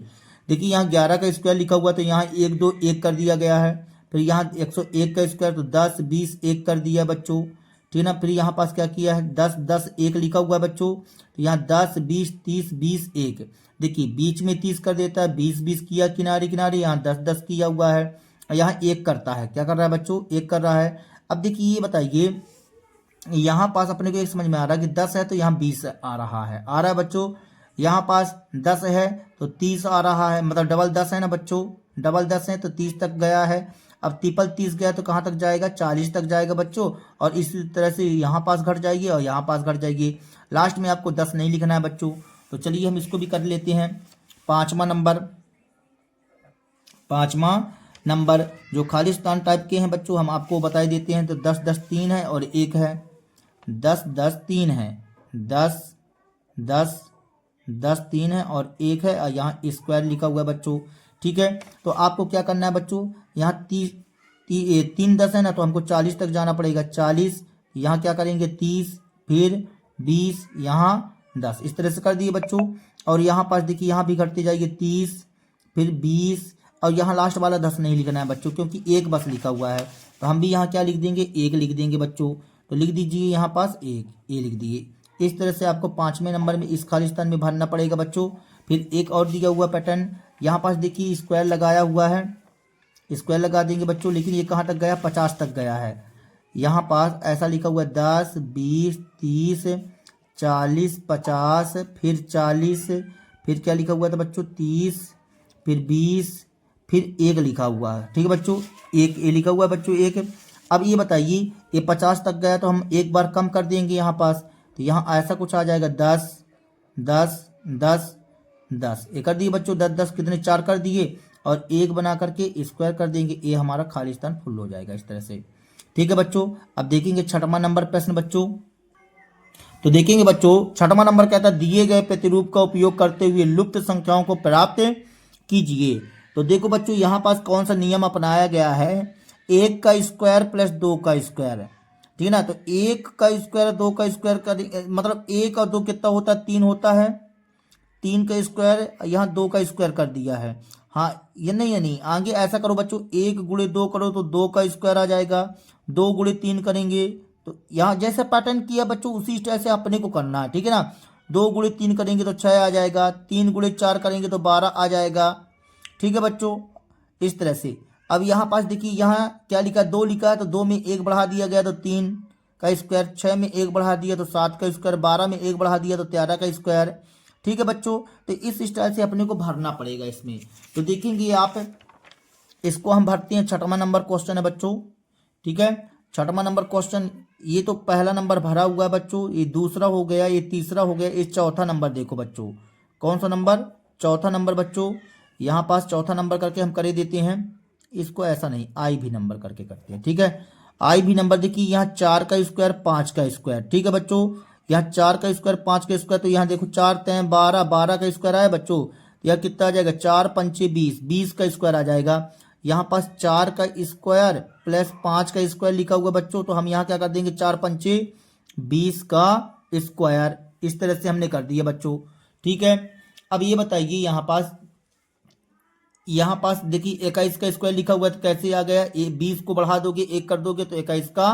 देखिए यहाँ 11 का स्क्वायर लिखा हुआ तो यहाँ 1 2 1 कर दिया गया है। फिर यहाँ 101 का स्क्वायर तो 10 20 1 कर दिया बच्चों, ठीक है ना। फिर यहाँ पास क्या किया है, 10 10 1 लिखा हुआ है बच्चों, तो यहाँ 10 20 30 20 1। देखिए बीच में 30 कर देता है, 20 20 किया किनारे किनारे, यहाँ 10 10 किया हुआ है, यहाँ 1 करता है, क्या कर रहा है बच्चों, 1 कर रहा है। अब देखिए ये बताइए यहाँ पास अपने को एक समझ में आ रहा है कि 10 है तो यहाँ 20 आ रहा है बच्चों। यहाँ पास 10 है तो 30 आ रहा है, मतलब डबल 10 है ना बच्चों, डबल 10 है तो 30 तक गया है। अब ट्रिपल 30 गया तो कहाँ तक जाएगा, 40 तक जाएगा बच्चों। और इसी तरह से यहाँ पास घट जाएगी और यहाँ पास घट जाएगी। लास्ट में आपको 10 नहीं लिखना है बच्चों। तो चलिए हम इसको भी कर लेते हैं। 5वां नंबर जो खाली स्थान टाइप के हैं बच्चों हम आपको बता देते हैं। तो 10 10 3 है और 1 है, 10 10 3 है, 10 10 10 3 है और 1 है, और यहाँ स्क्वायर लिखा हुआ है बच्चों, ठीक है। तो आपको क्या करना है बच्चों, यहाँ 3 10 है ना, तो हमको 40 तक जाना पड़ेगा। 40 यहाँ क्या करेंगे 30, फिर 20, यहाँ 10, इस तरह से कर दिए बच्चों। और यहाँ पास देखिए यहाँ भी घटते जाइए, 30 फिर 20 और यहाँ लास्ट वाला 10 नहीं लिखना है बच्चों, क्योंकि 1 बस लिखा हुआ है। तो हम भी यहाँ क्या लिख देंगे, 1 लिख देंगे बच्चों। तो लिख दीजिए यहाँ पास 1, ये लिख दिए। इस तरह से आपको 5वें नंबर में इस खाली स्थान में भरना पड़ेगा बच्चों। फिर एक और दिया हुआ पैटर्न, यहाँ पास देखिए स्क्वायर लगाया हुआ है, स्क्वायर लगा देंगे बच्चों। लेकिन ये कहाँ तक गया, 50 तक गया है। यहाँ पास ऐसा लिखा हुआ है 10 20 30 40 50, फिर 40, फिर क्या लिखा हुआ था बच्चों 30, फिर 20, फिर 1 लिखा हुआ है, ठीक है बच्चों। 1 ये लिखा हुआ है बच्चों 1। अब ये बताइए ये 50 तक गया तो हम एक बार कम कर देंगे यहाँ पास, तो यहाँ ऐसा कुछ आ जाएगा 10 10 10 10, ये कर दिए बच्चों। 10 10 कितने 4 कर दिए और 1 बना करके स्क्वायर कर देंगे, ये हमारा खाली स्थान फुल हो जाएगा इस तरह से, ठीक है बच्चों। अब देखेंगे 6वां नंबर प्रश्न बच्चों। तो देखेंगे बच्चों 6वां नंबर कहता है दिए गए प्रतिरूप का उपयोग करते हुए लुप्त संख्याओं को प्राप्त कीजिए। तो देखो बच्चों यहाँ पास कौन सा नियम अपनाया गया है, 1 का स्क्वायर प्लस 2 का स्क्वायर, ठीक है ना। तो 1 का स्क्वायर 2 का स्क्वायर का मतलब 1 और 2 कितना होता है, 3 होता है। 3 का स्क्वायर यहाँ 2 का स्क्वायर कर दिया है। हाँ ये नहीं आगे ऐसा करो बच्चों, 1 गुणे 2 करो तो 2 का स्क्वायर आ जाएगा। 2 गुणे 3 करेंगे तो यहाँ जैसे पैटर्न किया बच्चों उसी स्टाइल से अपने को करना है, ठीक है ना। 2 गुणे 3 करेंगे तो 6 आ जाएगा, 3 गुणे 4 करेंगे तो 12 आ जाएगा, ठीक है बच्चों, इस तरह से। अब यहाँ पास देखिए यहाँ क्या लिखा है, 2 लिखा है तो 2 में 1 बढ़ा दिया गया तो 3 का स्क्वायर, 6 में 1 बढ़ा दिया तो 7 का स्क्वायर, 12 में 1 बढ़ा दिया तो 13 का स्क्वायर, ठीक है बच्चों। तो इस स्टाइल से अपने को भरना पड़ेगा इसमें। तो देखेंगे आप इसको हम भरते हैं। 6वां नंबर क्वेश्चन है बच्चों, ठीक है। 6वां नंबर क्वेश्चन, ये तो पहला नंबर भरा हुआ है बच्चों, ये दूसरा हो गया, ये तीसरा हो गया, ये चौथा नंबर देखो बच्चों, कौन सा नंबर, चौथा नंबर बच्चों। यहाँ पास चौथा नंबर करके हम कर देते हैं। इसको ऐसा नहीं, आई भी नंबर करके करते हैं, ठीक है। आई भी नंबर देखिए, यहाँ 4 का स्क्वायर 5 का स्क्वायर, ठीक है बच्चों। यहाँ 4 का स्क्वायर 5 का स्क्वायर, तो यहाँ देखो 4 तय 12, 12 का स्क्वायर आया बच्चों, तो यह कितना आ जाएगा, 4 पंचे 20, 20 का स्क्वायर आ जाएगा। यहाँ पास 4 का स्क्वायर प्लस 5 का स्क्वायर लिखा हुआ बच्चों, तो हम यहाँ क्या कर देंगे, 4 पंचे 20 का स्क्वायर, इस तरह से हमने कर दिया बच्चों, ठीक है। अब ये बताइए यहाँ पास देखिए 21 का स्क्वायर लिखा हुआ है, तो कैसे आ गया, 20 को बढ़ा दोगे 1 कर दोगे तो 21 का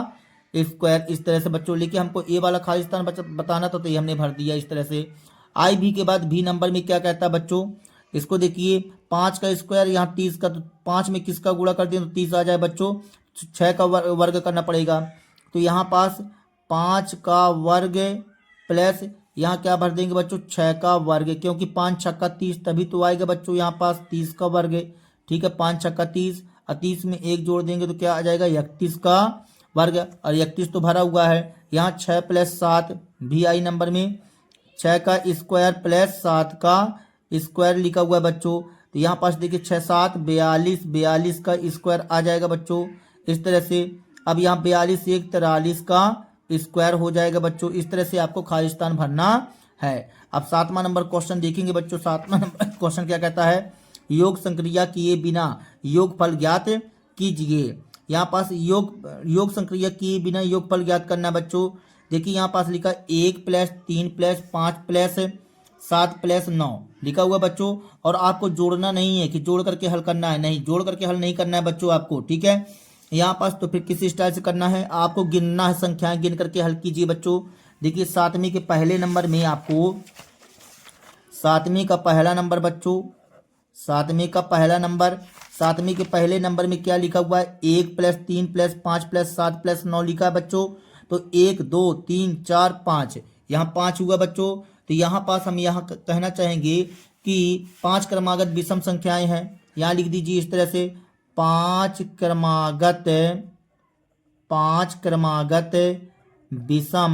स्क्वायर, इस तरह से बच्चों। लेकिन हमको ए वाला खाली स्थान बताना था, तो ये हमने भर दिया इस तरह से। आई भी के बाद भी नंबर में क्या कहता है बच्चों, इसको देखिए 5 का स्क्वायर, यहाँ 30 का, तो 5 में किसका गुणा कर दिया तो 30 आ जाए बच्चों, 6 का वर्ग करना पड़ेगा, तो यहाँ पास 5 का वर्ग प्लस यहाँ क्या भर देंगे बच्चों, 6 का वर्ग, क्योंकि 5 छक्का 30 तभी तो आएगा बच्चों यहाँ पास 30 का वर्ग, ठीक है। 5 छक्का 30 और 30 में 1 जोड़ देंगे तो क्या आ जाएगा, 31 का वर्ग, और 31 तो भरा हुआ है। यहाँ 6 प्लस 7 भी आई नंबर में, 6 का स्क्वायर प्लस 7 का स्क्वायर लिखा हुआ है बच्चों, तो यहाँ पास देखिए 6 7 42, 42 का स्क्वायर आ जाएगा बच्चों, इस तरह से। अब यहाँ 42 1 43 का स्क्वायर हो जाएगा बच्चों, इस तरह से आपको खाली स्थान भरना है। अब 7वां नंबर क्वेश्चन देखेंगे बच्चों। 7वां नंबर क्वेश्चन क्या कहता है, योग संक्रिया किए बिना योगफल ज्ञात कीजिए। यहाँ पास योग संक्रिया किए बिना योगफल ज्ञात करना बच्चों। देखिए यहाँ पास लिखा 1 प्लस 3 प्लस 5 प्लस 7 प्लस 9 लिखा हुआ बच्चों, और आपको जोड़ना नहीं है कि जोड़ करके हल करना है, नहीं, जोड़ करके हल नहीं करना है बच्चों आपको, ठीक है। यहाँ पास तो फिर किस स्टाइल से करना है, आपको गिनना है, संख्याएं गिन करके हल कीजिए बच्चों। देखिए 7वीं के पहले नंबर में आपको 7वीं का पहला नंबर बच्चों, 7वीं का पहला नंबर, 7वीं के पहले नंबर में क्या लिखा हुआ है, 1 प्लस 3 प्लस 5 प्लस 7 प्लस 9 लिखा है बच्चों। तो 1 2 3 4 5, यहाँ 5 हुआ बच्चों। तो यहाँ पास हम यहाँ कहना चाहेंगे कि 5 क्रमागत विषम संख्याएं हैं, यहाँ लिख दीजिए इस तरह से, 5 क्रमागत विषम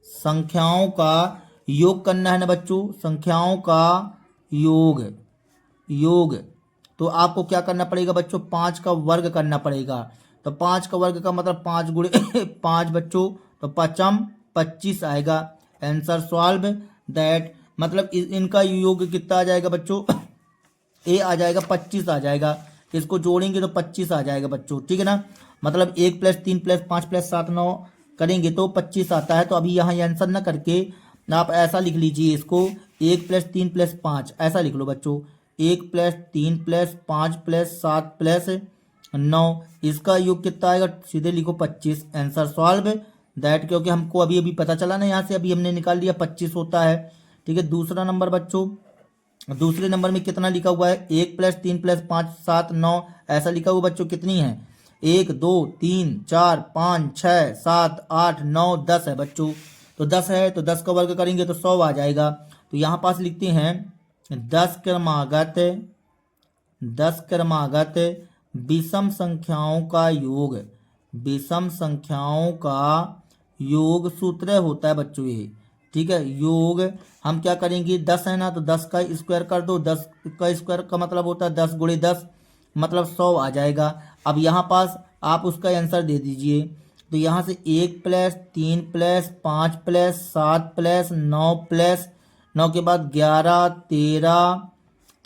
संख्याओं का योग करना है ना बच्चों, संख्याओं का योग। तो आपको क्या करना पड़ेगा बच्चों, 5 का वर्ग करना पड़ेगा। तो 5 का वर्ग का मतलब 5 गुणे 5 बच्चों, तो 5 25 आएगा। आंसर सॉल्व दैट, मतलब इनका योग कितना आ जाएगा बच्चों, ए आ जाएगा 25 आ जाएगा, इसको जोड़ेंगे तो 25 आ जाएगा बच्चों, ठीक है ना। मतलब 1 प्लस 3 प्लस 5 प्लस 7 9 करेंगे तो 25 आता है। तो अभी यहाँ आंसर ना करके आप ऐसा लिख लीजिए इसको, 1 प्लस 3 प्लस 5 ऐसा लिख लो बच्चों, 1 प्लस 3 प्लस 5 प्लस 7 प्लस 9, इसका योग कितना आएगा, सीधे लिखो 25। आंसर सॉल्व दैट, क्योंकि हमको अभी अभी पता चला ना, यहाँ से अभी हमने निकाल लिया 25 होता है, ठीक है। दूसरा नंबर बच्चों, दूसरे नंबर में कितना लिखा हुआ है, 1 प्लस 3 प्लस 5 7 9 ऐसा लिखा हुआ बच्चों, कितनी है, 1 2 3 4 5 6 7 8 9 10 है बच्चों। तो 10 है, तो 10 का वर्ग करेंगे तो 100 आ जाएगा। तो यहाँ पास लिखते हैं 10 क्रमागत विषम संख्याओं का योग, विषम संख्याओं का योग सूत्र होता है बच्चों ये, ठीक है। योग हम क्या करेंगे, 10 है ना, तो 10 का स्क्वायर कर दो, 10 का स्क्वायर का मतलब होता है 10 गुणे 10, मतलब 100 आ जाएगा। अब यहाँ पास आप उसका आंसर दे दीजिए। तो यहाँ से 1 plus 3 plus 5 plus 7 plus 9 plus 9 के बाद 11 13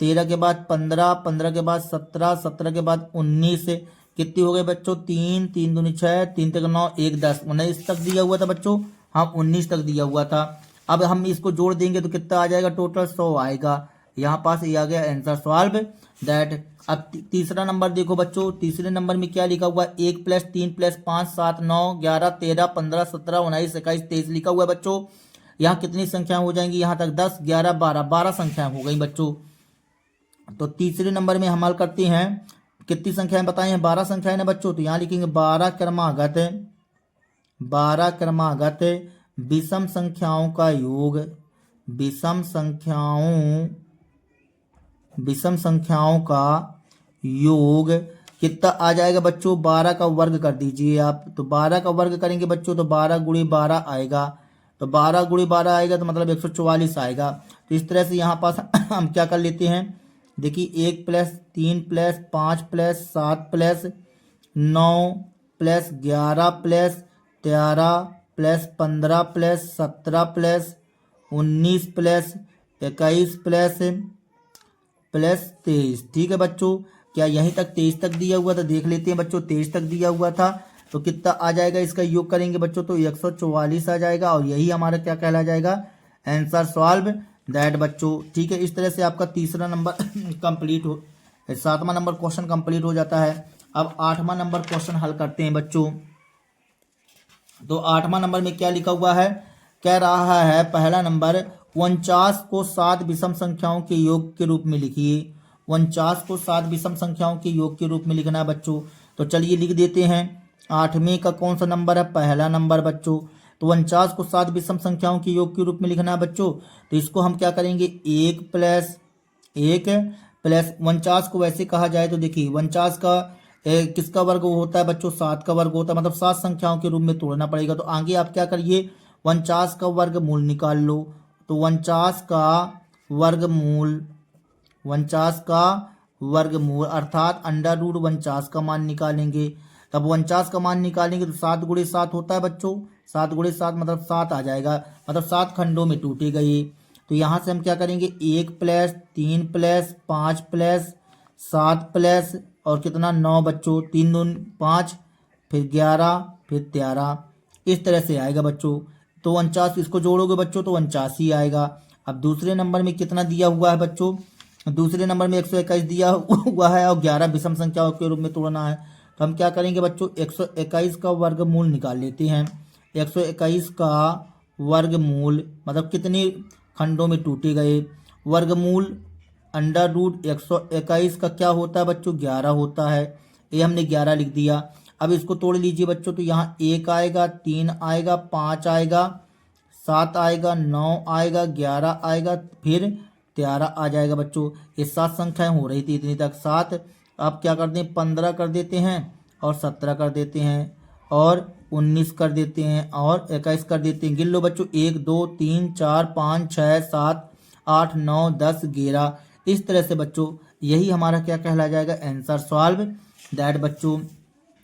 13 के बाद 15 15 के बाद 17 17 के बाद 19, कितनी हो गई बच्चों, 3 3 दूनी 6 3 तक 9 1 10, 19 तक दिया हुआ था बच्चों, हाँ 19 तक दिया हुआ था। अब हम इसको जोड़ देंगे तो कितना आ जाएगा, टोटल 100 आएगा। यहाँ पास ये आ गया आंसर सॉल्व दैट। अब तीसरा नंबर देखो बच्चों, तीसरे नंबर में क्या लिखा हुआ है, 1 प्लस 3 प्लस 5 7 9 11 13 15 17 19 21 23 लिखा हुआ है बच्चों। यहाँ कितनी संख्या हो जाएंगी, यहाँ तक 10 11 12 12 संख्या हो गई बच्चों। तो तीसरे नंबर में हम हल करते हैं, कितनी संख्याएं बताई हैं, 12 संख्याएं ना बच्चों। तो यहाँ लिखेंगे 12 क्रमागत विषम संख्याओं का योग, विषम संख्याओं का योग कितना आ जाएगा बच्चों, 12 का वर्ग कर दीजिए आप। तो 12 का वर्ग करेंगे बच्चों तो 12 गुणे 12 आएगा, तो 12 गुणे 12 आएगा तो मतलब 144 आएगा। तो इस तरह से यहाँ पास हम क्या कर लेते हैं, देखिए 1 + 3 + 5 + 7 + 9 + 11 + 13 + 19 + 21 + 23। ठीक है बच्चों, क्या यहीं तक 23 तक दिया हुआ था? देख लेते हैं बच्चों, 23 तक दिया हुआ था तो कितना आ जाएगा, इसका योग करेंगे बच्चों तो 144 आ जाएगा और यही हमारा क्या कहला जाएगा, आंसर सॉल्व दैट बच्चों। ठीक है, इस तरह से आपका तीसरा नंबर कंप्लीट हो, 7वां नंबर क्वेश्चन कंप्लीट हो जाता है। अब 8वां नंबर क्वेश्चन हल करते हैं बच्चों। तो 8वां नंबर में क्या लिखा हुआ है, कह रहा है पहला नंबर 49 को 7 विषम संख्याओं के योग के रूप में लिखिए। 49 को 7 विषम संख्याओं के योग के रूप में लिखना है बच्चों। तो चलिए लिख देते हैं। 8वें का कौन सा नंबर है, पहला नंबर बच्चों। तो 49 को 7 विषम संख्याओं के योग के रूप में लिखना है बच्चों। तो इसको हम क्या करेंगे, 1 + 49 को वैसे कहा जाए तो देखिए 49 का किसका वर्ग होता है बच्चों, 7 का वर्ग होता है, मतलब 7 संख्याओं के रूप में तोड़ना पड़ेगा। तो आगे आप क्या करिए, 49 का वर्गमूल निकाल लो। तो 49 का वर्गमूल, 49 का वर्गमूल अर्थात √49 का मान निकालेंगे। तब 49 का मान निकालेंगे तो 7 × 7 होता है बच्चों, 7 × 7 मतलब 7 आ जाएगा, मतलब 7 खंडों में टूटेगा ये। तो यहाँ से हम क्या करेंगे, 1 + 3 + 5 + 7 + और कितना 9 बच्चों, 3 दूनी 5, फिर 11, फिर 13, इस तरह से आएगा बच्चों। तो 49 इसको जोड़ोगे बच्चों तो 49 ही आएगा। अब दूसरे नंबर में कितना दिया हुआ है बच्चों, दूसरे नंबर में 121 दिया हुआ है और 11 विषम संख्याओं के रूप में तोड़ना है। तो हम क्या करेंगे बच्चों, 121 का वर्गमूल निकाल लेते हैं। 121 का वर्गमूल मतलब कितने खंडों में टूटे गए, वर्गमूल √121 का क्या होता है बच्चों, 11 होता है। ये हमने 11 लिख दिया। अब इसको तोड़ लीजिए बच्चों, तो यहाँ 1 आएगा, 3 आएगा, 5 आएगा, 7 आएगा, 9 आएगा, 11 आएगा, फिर 13 आ जाएगा बच्चों। ये 7 संख्याएं हो रही थी इतनी तक, 7। आप क्या करते हैं, 15 कर देते हैं और 17 कर देते हैं और 19 कर देते हैं और 21 कर देते हैं। गिन लो बच्चों, 1 2 3 4 5 6 7 8 9 10 11, इस तरह से बच्चों यही हमारा क्या कहला जाएगा, आंसर सॉल्व दैट बच्चों।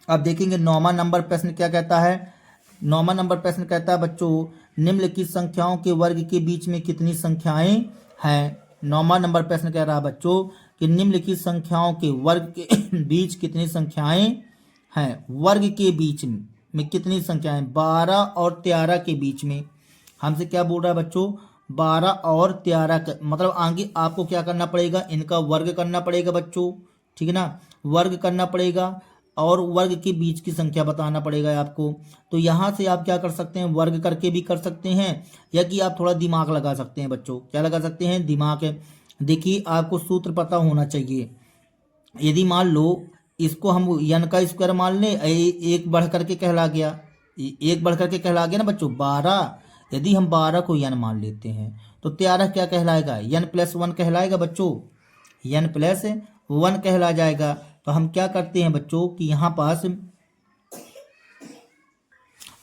अब देखेंगे 9वां नंबर प्रश्न क्या कहता है। 9वां नंबर प्रश्न कहता है बच्चों, निम्नलिखित संख्याओं के वर्ग के बीच में कितनी संख्याएं हैं। 9वां नंबर प्रश्न कह रहा है बच्चों कि निम्नलिखित संख्याओं के वर्ग के बीच कितनी संख्याएं हैं। वर्ग के बीच में कितनी संख्याएं, 12 और 13 के बीच में। हमसे क्या बोल रहा है बच्चों, 12 और 13 का मतलब आगे आपको क्या करना पड़ेगा, इनका वर्ग करना पड़ेगा बच्चों, ठीक है ना, वर्ग करना पड़ेगा और वर्ग के बीच की संख्या बताना पड़ेगा आपको। तो यहाँ से आप क्या कर सकते हैं, वर्ग करके भी कर सकते हैं या कि आप थोड़ा दिमाग लगा सकते हैं बच्चों। क्या लगा सकते हैं, दिमाग। देखिए आपको सूत्र पता होना चाहिए। यदि मान लो इसको हम n का स्क्वायर मान लें, एक बढ़ करके कहला गया, एक बढ़ करके कहला गया ना बच्चों 12। यदि हम 12 को n मान लेते हैं तो 13 क्या कहलाएगा, n+1 कहलाएगा बच्चों, n+1 कहला जाएगा। तो हम क्या करते हैं बच्चों कि यहाँ पास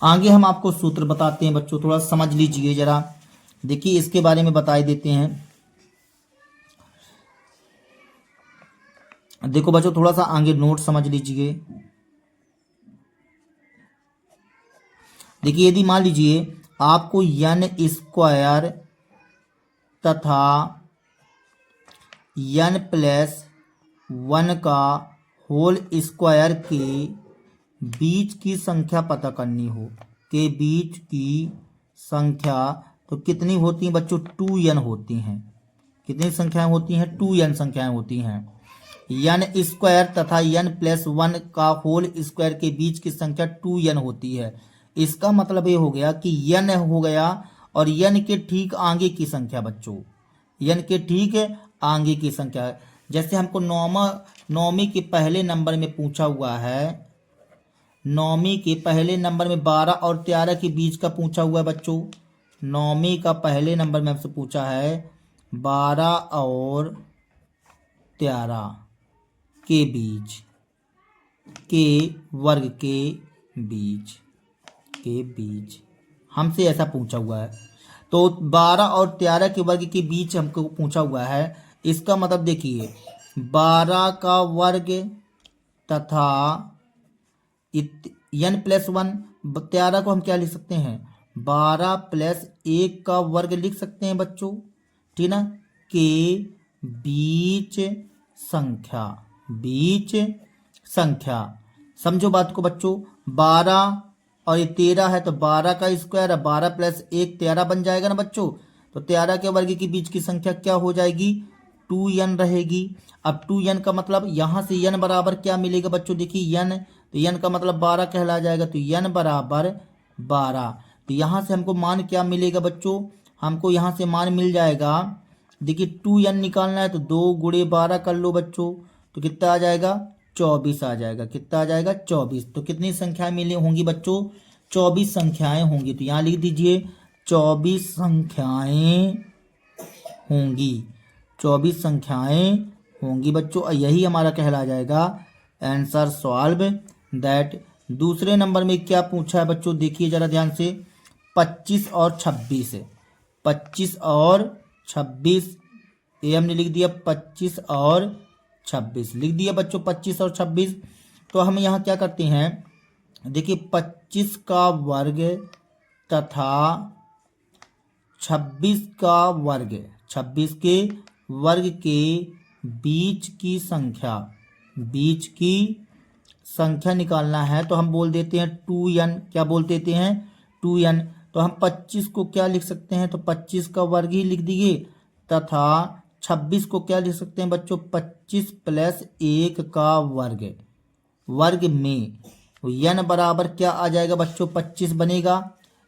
आगे हम आपको सूत्र बताते हैं बच्चों, थोड़ा समझ लीजिए जरा। देखिए इसके बारे में बता देते हैं। देखो बच्चों थोड़ा सा आगे नोट समझ लीजिए। देखिए यदि मान लीजिए आपको n² तथा n+1 का होल स्क्वायर के बीच की संख्या पता करनी हो, के बीच की संख्या तो कितनी होती है बच्चों, 2n होती हैं। कितनी संख्याएं होती हैं, 2n संख्याएं होती हैं। n² तथा n+1 का होल स्क्वायर के बीच की संख्या 2n होती है। इसका मतलब ये हो गया कि n हो गया और n के ठीक आगे की संख्या बच्चों, n के ठीक आगे की संख्या। जैसे हमको नौवीं के पहले नंबर में पूछा हुआ है, नौवीं के पहले नंबर में 12 और 13 के बीच का पूछा हुआ है बच्चों। नौवीं का पहले नंबर में हमसे पूछा है 12 और 13 के बीच, के वर्ग के बीच, के बीच हमसे ऐसा पूछा हुआ है। तो 12 और 13 के वर्ग के बीच हमको पूछा हुआ है, इसका मतलब देखिए 12 का वर्ग तथा n प्लस 1, 13 को हम क्या लिख सकते हैं 12 प्लस 1 का वर्ग लिख सकते हैं बच्चों, ठीक ना, के बीच संख्या, बीच संख्या। समझो बात को बच्चों, 12 और ये 13 है तो 12 का स्क्वायर है, 12 प्लस 1 13 बन जाएगा ना बच्चों। तो 13 के वर्ग के बीच की संख्या क्या हो जाएगी 2n रहेगी। अब 2n का मतलब यहाँ से n बराबर क्या मिलेगा बच्चों, देखिए n, तो n का मतलब 12 कहला जाएगा, तो n बराबर 12। तो यहाँ से हमको मान क्या मिलेगा बच्चों, हमको यहाँ से मान मिल जाएगा, देखिए 2n निकालना है तो 2 गुणे 12 कर लो बच्चों, तो कितना आ जाएगा 24 आ जाएगा, कितना आ जाएगा 24। तो कितनी संख्याएं मिली होंगी बच्चों, 24 संख्याएं होंगी। तो यहाँ लिख दीजिए 24 संख्याएं होंगी, 24 संख्याएं होंगी बच्चों, और यही हमारा कहला जाएगा आंसर सॉल्व दैट। दूसरे नंबर में क्या पूछा है बच्चों, देखिए जरा ध्यान से, 25 और 26 है, 25 और 26, ये हमने लिख दिया 25 और 26 लिख दिया बच्चों, 25 और 26। तो हम यहाँ क्या करते हैं, देखिए 25 का वर्ग तथा 26 का वर्ग, 26 के वर्ग के बीच की संख्या, बीच की संख्या निकालना है तो हम बोल देते हैं 2n, क्या बोल देते हैं 2n। तो हम 25 को क्या लिख सकते हैं, तो 25 का वर्ग ही लिख दिए, तथा 26 को क्या लिख सकते हैं बच्चों 25 प्लस 1 का वर्ग, वर्ग में n बराबर क्या आ जाएगा बच्चों 25 बनेगा,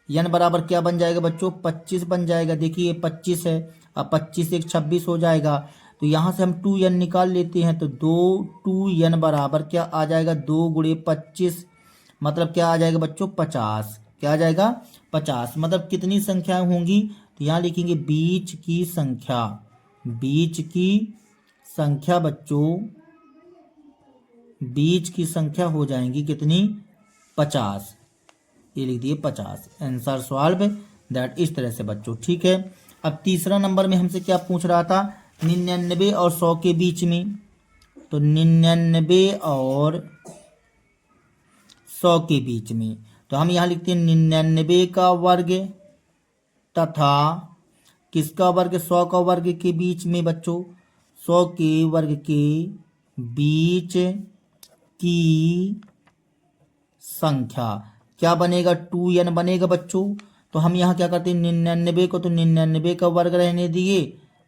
n बराबर क्या बन जाएगा बच्चों 25 बन जाएगा। देखिए 25 है, अब 25 एक 26 हो जाएगा, तो यहाँ से हम 2n निकाल लेते हैं, तो 2n बराबर क्या आ जाएगा 2 गुणे 25, मतलब क्या आ जाएगा बच्चों 50, क्या आ जाएगा 50। मतलब कितनी संख्याएं होंगी, तो यहाँ लिखेंगे बीच की संख्या, बीच की संख्या बच्चों, बीच की संख्या हो जाएंगी कितनी 50, ये लिख दिए 50, आंसर सॉल्व दैट। इस तरह से बच्चों, ठीक है। अब तीसरा नंबर में हमसे क्या पूछ रहा था, 99 और 100 के बीच में, तो 99 और 100 के बीच में, तो हम यहाँ लिखते हैं 99 का वर्ग तथा किसका वर्ग 100 का वर्ग के बीच में बच्चों, 100 के वर्ग के बीच की संख्या क्या बनेगा 2n बनेगा बच्चों। तो हम यहाँ क्या करते हैं 99 को तो 99 का वर्ग रहने दिए,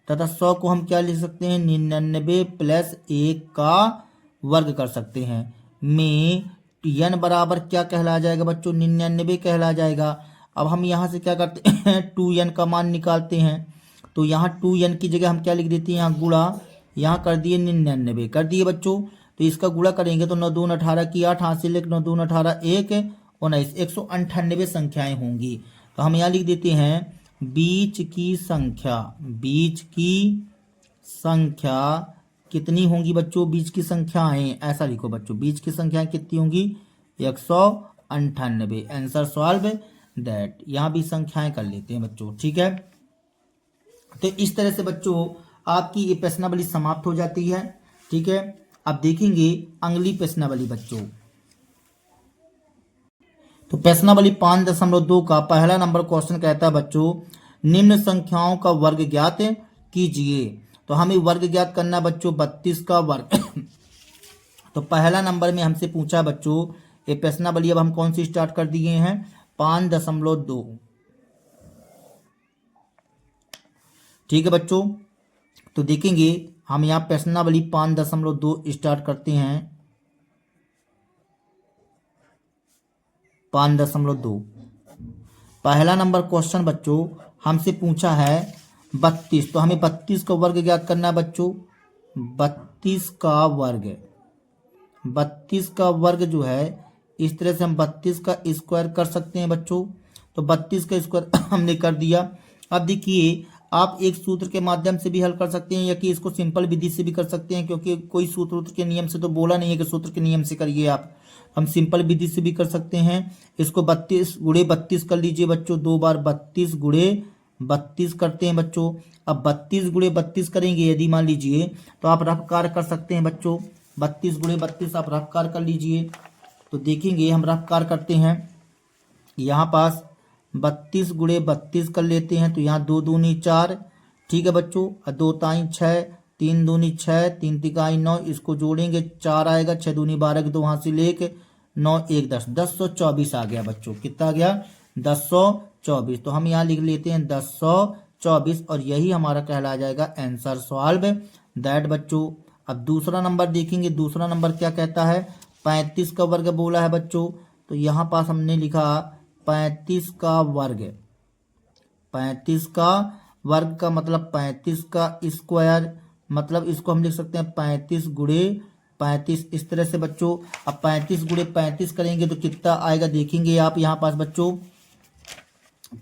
तथा 100 को हम क्या लिख सकते हैं 99 प्लस 1 का वर्ग कर सकते हैं, में n बराबर क्या कहला जाएगा बच्चों 99 कहला जाएगा। अब हम यहाँ से क्या करते हैं 2n का मान निकालते हैं, तो यहाँ 2n की जगह हम क्या लिख देते हैं यहाँ गुणा, यहाँ कर दिए 99 कर दिए बच्चों। तो इसका गुणा करेंगे तो 9 दून 18 की 8, हासिल 9 दून 18 1 19, 198 संख्याएं होंगी। तो हम यहाँ लिख देते हैं बीच की संख्या, बीच की संख्या कितनी होंगी बच्चों, बीच की संख्याएं, ऐसा लिखो बच्चों, बीच की संख्याएं कितनी होंगी 198, आंसर सॉल्व दैट। यहाँ भी संख्याएं कर लेते हैं बच्चों, ठीक है। तो इस तरह से बच्चों आपकी ये प्रश्नावली समाप्त हो जाती है, ठीक है। अब देखेंगे अगली प्रश्नावली बच्चों। तो प्रश्नावली 5.2 का पहला नंबर क्वेश्चन कहता है बच्चों, निम्न संख्याओं का वर्ग ज्ञात कीजिए। तो हमें वर्ग ज्ञात करना है बच्चों 32 का वर्ग। तो पहला नंबर में हमसे पूछा बच्चों, ये प्रश्नावली अब हम कौन सी स्टार्ट कर दिए हैं 5.2, ठीक है बच्चों। तो देखेंगे हम यहाँ प्रश्नावली 5.2 स्टार्ट करते हैं, 5.2। पहला नंबर क्वेश्चन बच्चों हमसे पूछा है 32, तो हमें 32 का वर्ग ज्ञात करना है बच्चों, 32 का वर्ग, 32 का वर्ग जो है इस तरह से हम 32 का स्क्वायर कर सकते हैं बच्चों। तो 32 का स्क्वायर हमने कर दिया। अब देखिए आप एक सूत्र के माध्यम से भी हल कर सकते हैं, या कि इसको सिंपल विधि से भी कर सकते हैं, क्योंकि कोई सूत्र के नियम से तो बोला नहीं है कि सूत्र के नियम से करिए आप, हम सिंपल विधि से भी कर सकते हैं। इसको 32 गुणे 32 कर लीजिए बच्चों, 2 बार 32 गुणे 32 करते हैं बच्चों। अब 32 गुणे 32 करेंगे यदि मान लीजिए, तो आप रफ कार्य कर सकते हैं बच्चों। 32 गुणे 32 आप रफ कार्य कर लीजिए। तो देखेंगे हम रफ कार्य करते हैं। यहाँ पास 32 गुणे 32 कर लेते हैं, तो यहाँ 2 दूनी 4, ठीक है बच्चों, और 2 ताई 6, 3 दूनी 6, 3 तिकाई 9, इसको जोड़ेंगे 4 आएगा, 6 दूनी 12 के 2 हासिल 1, 9 1 10, 1024 आ गया बच्चों। कितना आ गया? 1024। तो हम यहाँ लिख लेते हैं 1024, और यही हमारा कहला जाएगा आंसर सॉल्व दैट बच्चों। अब दूसरा नंबर देखेंगे, दूसरा नंबर क्या कहता है? 35 का वर्ग बोला है बच्चों। तो यहाँ पास हमने लिखा 35 का वर्ग। 35 का वर्ग का मतलब 35 का स्क्वायर, मतलब इसको हम लिख सकते हैं 35 गुणे 35, इस तरह से बच्चों। अब 35 गुणे 35 करेंगे तो कितना आएगा देखेंगे आप यहाँ पास बच्चों।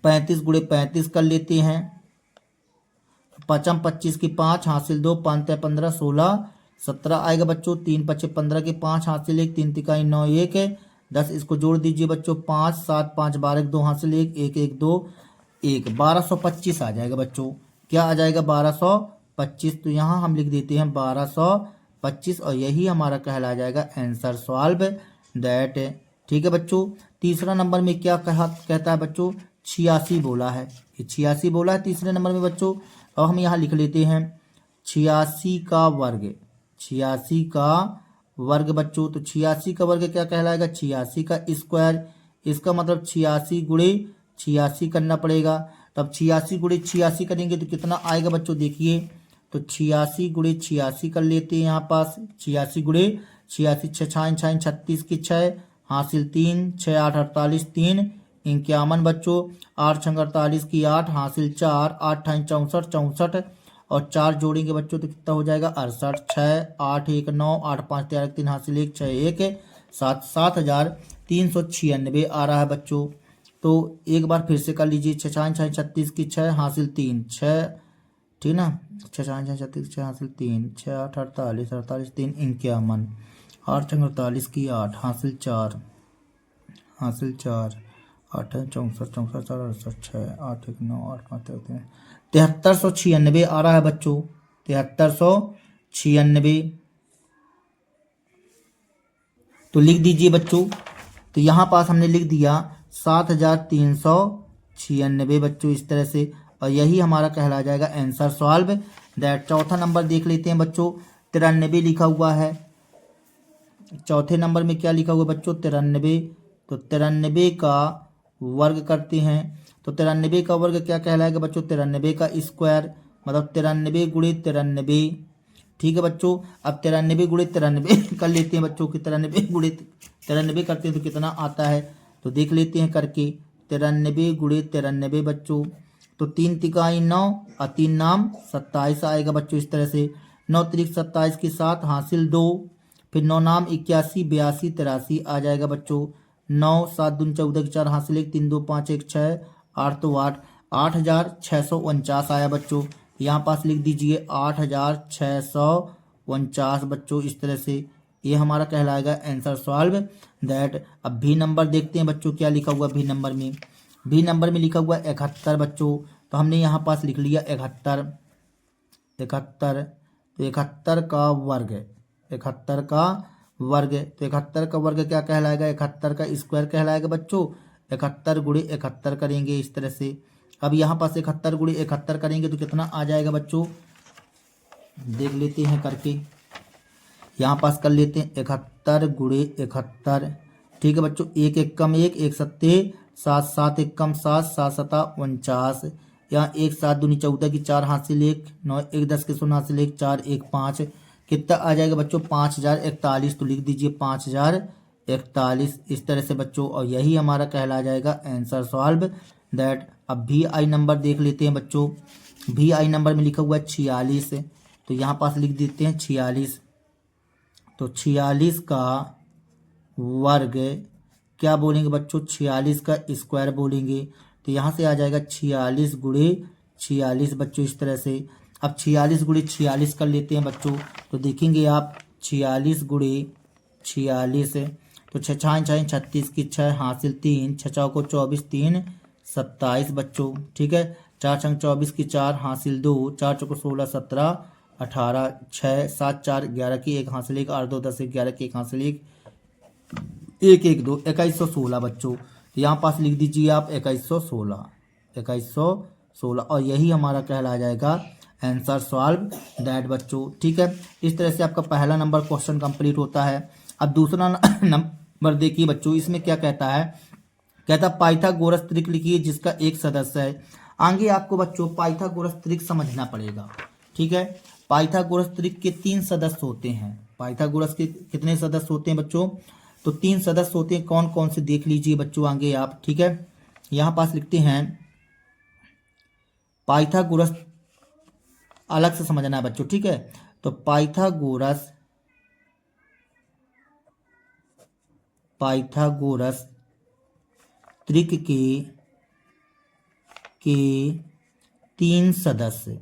35 गुणे 35 कर लेते हैं। 5 25 की 5 हासिल 2, 5 15 16 17 आएगा बच्चों। 3 5 15 के 5 हासिल 1, 3 तिकाई 9 1 10, इसको जोड़ दीजिए बच्चों। 5 7 5 12 2 हासिल 1 1 1 2 1, 1225 आ जाएगा बच्चों। क्या आ जाएगा? 1225। तो यहाँ हम लिख देते हैं 1225, और यही हमारा कहला जाएगा आंसर सॉल्व दैट। ठीक है बच्चों। तीसरा नंबर में क्या कहता है बच्चों? 86 बोला है। ये 86 बोला है तीसरे नंबर में बच्चों। और हम यहाँ लिख लेते हैं 86 का वर्ग। 86 का वर्ग बच्चों। तो 86 का वर्ग क्या कहलाएगा? 86 का स्क्वायर। इसका मतलब 86 गुणे 86 करना पड़ेगा। तब 86 गुणे 86 करेंगे तो कितना आएगा बच्चों? देखिए, तो 86 गुणे 86 कर लेते हैं यहाँ पास। 86 गुणे 86, 6 छाइन 36 की 6 हासिल 3, 6 8 48 3 51 बच्चों। 8 6 48 की 8 हासिल 4, 8 ठाइन 64 64, और 4 जोड़ेंगे बच्चों तो कितना हो जाएगा? 68, 6 8 1 9, 8 5 13 3 हासिल 1, 6 1 7, 7396 आ रहा है बच्चों। तो एक बार फिर से कर लीजिए। 6 छाइन 36 की 6 हासिल 3, 6, ठीक ना, 6 छाइन 36 6 हासिल 3, 6 8 48 48 3 51, 8 6 48 की 8 हासिल 4 हासिल 4, 8 64 64 4 68 6 8 1 9 8 5 3 7396 आ रहा है बच्चों। 7396 तो लिख दीजिए बच्चों। तो यहाँ पास हमने लिख दिया 7396 बच्चों, इस तरह से, और यही हमारा कहला जाएगा आंसर सॉल्व दैट। चौथा नंबर देख लेते हैं बच्चों। 93 लिखा हुआ है। चौथे नंबर में क्या लिखा हुआ बच्चों? 93। तो 93 का वर्ग करते हैं। तो 93 का वर्ग क्या कहलाएगा बच्चों? 93 का स्क्वायर, मतलब 93 गुणे 93, ठीक है बच्चों। अब 93 गुणे 93 कर लेते हैं बच्चों कि 93 गुणे 93 करते हैं तो कितना आता है, तो देख लेते हैं करके। 93 गुणे 93 बच्चों। तो 3 तिकाई 9 और 3 नाम 27 आएगा बच्चों, इस तरह से। 9 त्रिक 27 की 7 हासिल 2, फिर 9 नाम 81 82 83 आ जाएगा बच्चों। 9 7 दून 14 की 4 हासिल 1, 3 2 5 1 6 8 तो 8, 8649 आया बच्चों। यहाँ पास लिख दीजिए 8649 बच्चों, इस तरह से ये हमारा कहलाएगा आंसर सॉल्व दैट। अब भी नंबर देखते हैं बच्चों क्या लिखा हुआ भी नंबर में। भी नंबर में लिखा हुआ 71 बच्चों। तो हमने यहाँ पास लिख लिया 71। 71 तो 71 का वर्ग, 71 का वर्ग। तो 71 का वर्ग क्या कहलाएगा? 71 का स्क्वायर कहलाएगा बच्चों। 71 गुणे 71 करेंगे इस तरह से। अब यहाँ पास 71 गुणे 71 करेंगे तो कितना आ जाएगा बच्चों? देख लेते हैं करके। यहाँ पास कर लेते हैं 71 गुणे 71, ठीक है बच्चों। 1 1 कम 1 1 सत्ते 7 7 1 कम 7 7 7 49, यहाँ 1 7 दूनी 14 की 4 हासिल 1 9 1 10 के 0 हासिल 1 4 1 5, कितना आ जाएगा बच्चों? 5041। तो लिख दीजिए 5041 इस तरह से बच्चों, और यही हमारा कहला जाएगा आंसर सॉल्व दैट। अब भी आई नंबर देख लेते हैं बच्चों। भी आई नंबर में लिखा हुआ है 46। तो यहाँ पास लिख देते हैं 46। तो 46 का वर्ग क्या बोलेंगे बच्चों? 46 का स्क्वायर बोलेंगे। तो यहाँ से आ जाएगा 46 गुणे 46 बच्चों, इस तरह से। अब 46 गुणे 46 कर लेते हैं बच्चों। तो देखेंगे आप 46 गुणे 46, तो 6 छाइन 36 की 6 हासिल 3, 6 चौको 24 3 27 बच्चों, ठीक है। 4 छंग 24 की 4 हासिल 2, 4 चौको 16 17 18 6 7 4 11 की 1 हासिल 1 8 2 10 11 की 1 हासिल 1 1 1 2 2116 बच्चों। तो यहाँ पास लिख दीजिए आप 2116 2116 और यही हमारा कहला जाएगा आंसर सॉल्व दैट बच्चों। ठीक है, इस तरह से आपका पहला नंबर क्वेश्चन कंप्लीट होता है। अब दूसरा नंबर देखिए बच्चों, इसमें क्या कहता है, कहता पाइथागोरस त्रिक लिखिए जिसका एक सदस्य है। आगे आपको बच्चों पाइथागोरस त्रिक समझना पड़ेगा। ठीक है, पाइथागोरस त्रिक के 3 सदस्य होते हैं। पाइथागोरस के कितने सदस्य होते हैं बच्चों, तो 3 सदस्य होते हैं। कौन कौन से देख लीजिए बच्चों आगे आप। ठीक है, यहां पास लिखते हैं पाइथागोरस, अलग से समझना है बच्चों। ठीक है, तो पाइथागोरस त्रिक के 3 सदस्य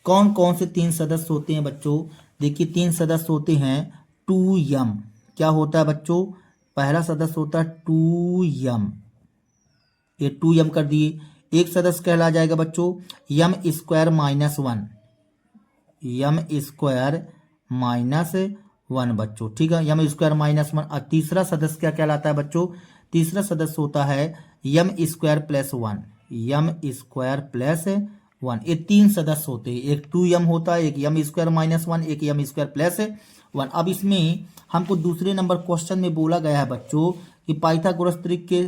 कौन कौन से 3 सदस्य होते हैं बच्चों। देखिए 3 सदस्य होते हैं 2m। क्या होता है बच्चों, पहला सदस्य होता है 2m, ये 2m कर दिए। एक सदस्य कहला जाएगा बच्चों m square minus 1, m square minus 1 बच्चों। ठीक है, m स्क्वायर माइनस 1। और तीसरा सदस्य क्या कहलाता है बच्चों, तीसरा सदस्य होता है m square plus 1, m square plus 1। ये 3 सदस्य होते हैं, एक 2m होता है, एक m स्क्वायर माइनस 1, एक m स्क्वायर प्लस 1। अब इसमें हमको दूसरे नंबर क्वेश्चन में बोला गया है बच्चों कि पाइथागोरस त्रिक के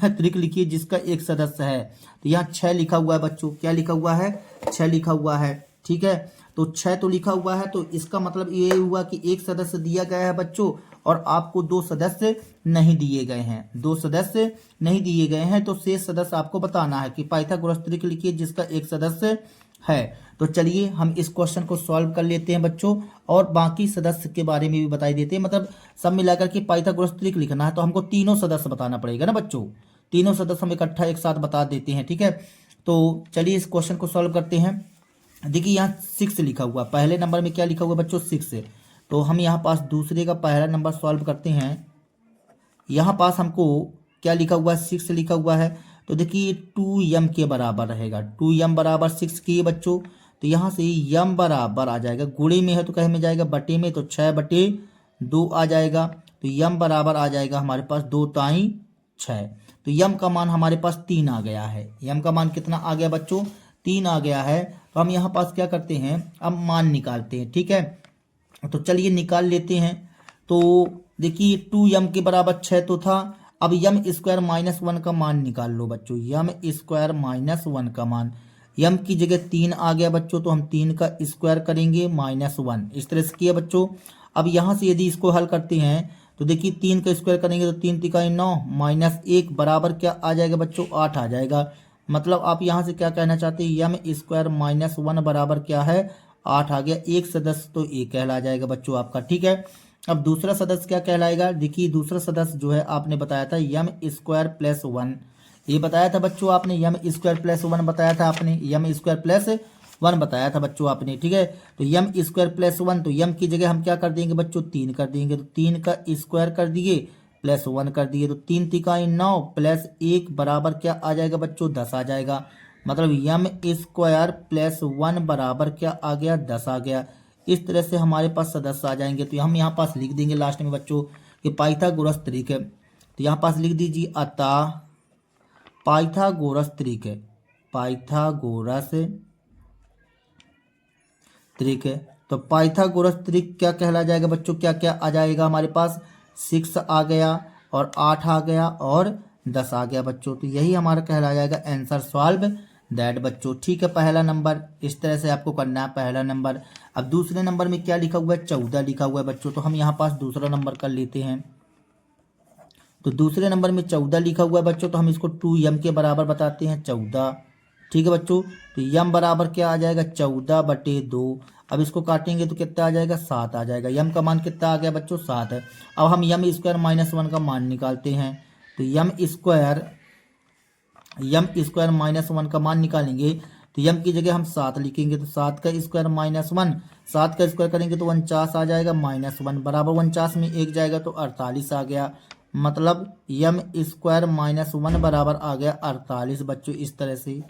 त्रिक लिखिए जिसका एक सदस्य है। तो यहाँ 6 लिखा हुआ है बच्चों, क्या लिखा हुआ है, 6 लिखा हुआ है। ठीक है, तो 6 तो लिखा हुआ है, तो इसका मतलब ये हुआ कि एक सदस्य दिया गया है बच्चों और आपको 2 सदस्य नहीं दिए गए हैं, 2 सदस्य नहीं दिए गए हैं। तो शेष सदस्य आपको बताना है कि पाइथागोरस त्रिक लिखिए जिसका एक सदस्य है। तो चलिए हम इस क्वेश्चन को सॉल्व कर लेते हैं बच्चों और बाकी सदस्य के बारे में भी बता देते हैं। मतलब सब मिलाकर के पाइथागोरस त्रिक लिखना है तो हमको तीनों सदस्य बताना पड़ेगा ना बच्चों, तीनों सदस्य हम इकट्ठा एक साथ बता देते हैं। ठीक है, तो चलिए इस क्वेश्चन को सॉल्व करते हैं। देखिए यहाँ 6 लिखा हुआ, पहले नंबर में क्या लिखा हुआ बच्चों 6। तो हम यहाँ पास दूसरे का पहला नंबर सॉल्व करते हैं। यहाँ पास हमको क्या लिखा हुआ है, 6 लिखा हुआ है। तो देखिए 2m के बराबर रहेगा, 2m बराबर 6 की बच्चों। तो यहाँ से m बराबर आ जाएगा, गुणे में है तो कहे में जाएगा बटे में, तो 6/2 आ जाएगा। तो m बराबर आ जाएगा हमारे पास 2 ताई 6। तो m का मान हमारे पास 3 आ गया है। m का मान कितना आ गया बच्चों, 3 आ गया है। तो हम यहाँ पास क्या करते हैं, अब मान निकालते हैं। ठीक है, तो चलिए निकाल लेते हैं। तो देखिए 2m के बराबर 6 तो था, अब m स्क्वायर माइनस 1 का मान निकाल लो बच्चों, m स्क्वायर माइनस 1 का मान, m की जगह 3 आ गया बच्चों, तो हम 3 का स्क्वायर करेंगे माइनस 1, इस तरह से किया बच्चों। अब यहाँ से यदि इसको हल करते हैं तो देखिए 3 का स्क्वायर करेंगे तो 3 तिकाई 9 माइनस 1 बराबर क्या आ जाएगा बच्चों 8 आ जाएगा। मतलब आप यहाँ से क्या कहना चाहते हैं, m स्क्वायर माइनस 1 बराबर क्या है 8 आ गया। एक सदस्य तो ये कहला जाएगा बच्चों आपका। ठीक है, अब दूसरा सदस्य क्या कहलाएगा, देखिए दूसरा सदस्य जो है आपने बताया था m स्क्वायर प्लस 1, ये बताया था बच्चों आपने, m स्क्वायर प्लस 1 बताया था आपने, m स्क्वायर प्लस 1 बताया था बच्चों आपने। ठीक है, तो m स्क्वायर प्लस 1, तो m की जगह हम क्या कर देंगे बच्चों 3 कर देंगे, तो 3 का स्क्वायर कर दिए प्लस 1 कर दिए, तो 3 तिकाई 9 प्लस 1 बराबर क्या आ जाएगा बच्चों 10 आ जाएगा। मतलब m स्क्वायर प्लस 1 बराबर क्या आ गया 10 आ गया। इस तरह से हमारे पास सदस्य आ जाएंगे। तो हम यहाँ पास लिख देंगे लास्ट में बच्चों कि पाइथागोरस त्रिक है। तो यहाँ पास लिख दीजिए अतः पाइथागोरस त्रिक है, पाइथागोरस त्रिक है। तो पाइथागोरस त्रिक क्या कहला जाएगा बच्चों, क्या क्या आ जाएगा हमारे पास 6 आ गया और 8 आ गया और 10 आ गया बच्चों। तो यही हमारा कहला जाएगा आंसर सॉल्व दैट बच्चों। ठीक है, पहला नंबर इस तरह से आपको करना है, पहला नंबर। अब दूसरे नंबर में क्या लिखा हुआ है 14 लिखा हुआ है बच्चों। तो हम यहाँ पास दूसरा नंबर कर लेते हैं। तो दूसरे नंबर में 14 लिखा हुआ है बच्चों, तो हम इसको 2m के बराबर बताते हैं 14। ठीक है बच्चों, तो m बराबर क्या आ जाएगा 14/2। अब इसको काटेंगे तो कितना आ जाएगा 7 आ जाएगा। m का मान कितना आ गया बच्चों 7 है। अब हम m स्क्वायर माइनस 1 का मान निकालते हैं। तो m स्क्वायर माइनस 1 का मान निकालेंगे तो m की जगह हम 7 लिखेंगे, तो 7 का स्क्वायर माइनस 1, 7 का स्क्वायर करेंगे तो 49 आ जाएगा माइनस 1 बराबर 49 में 1 जाएगा तो 48 आ गया मतलब यम स्क्वायर माइनस 1 बराबर आ गया 48 बच्चों, इस तरह से।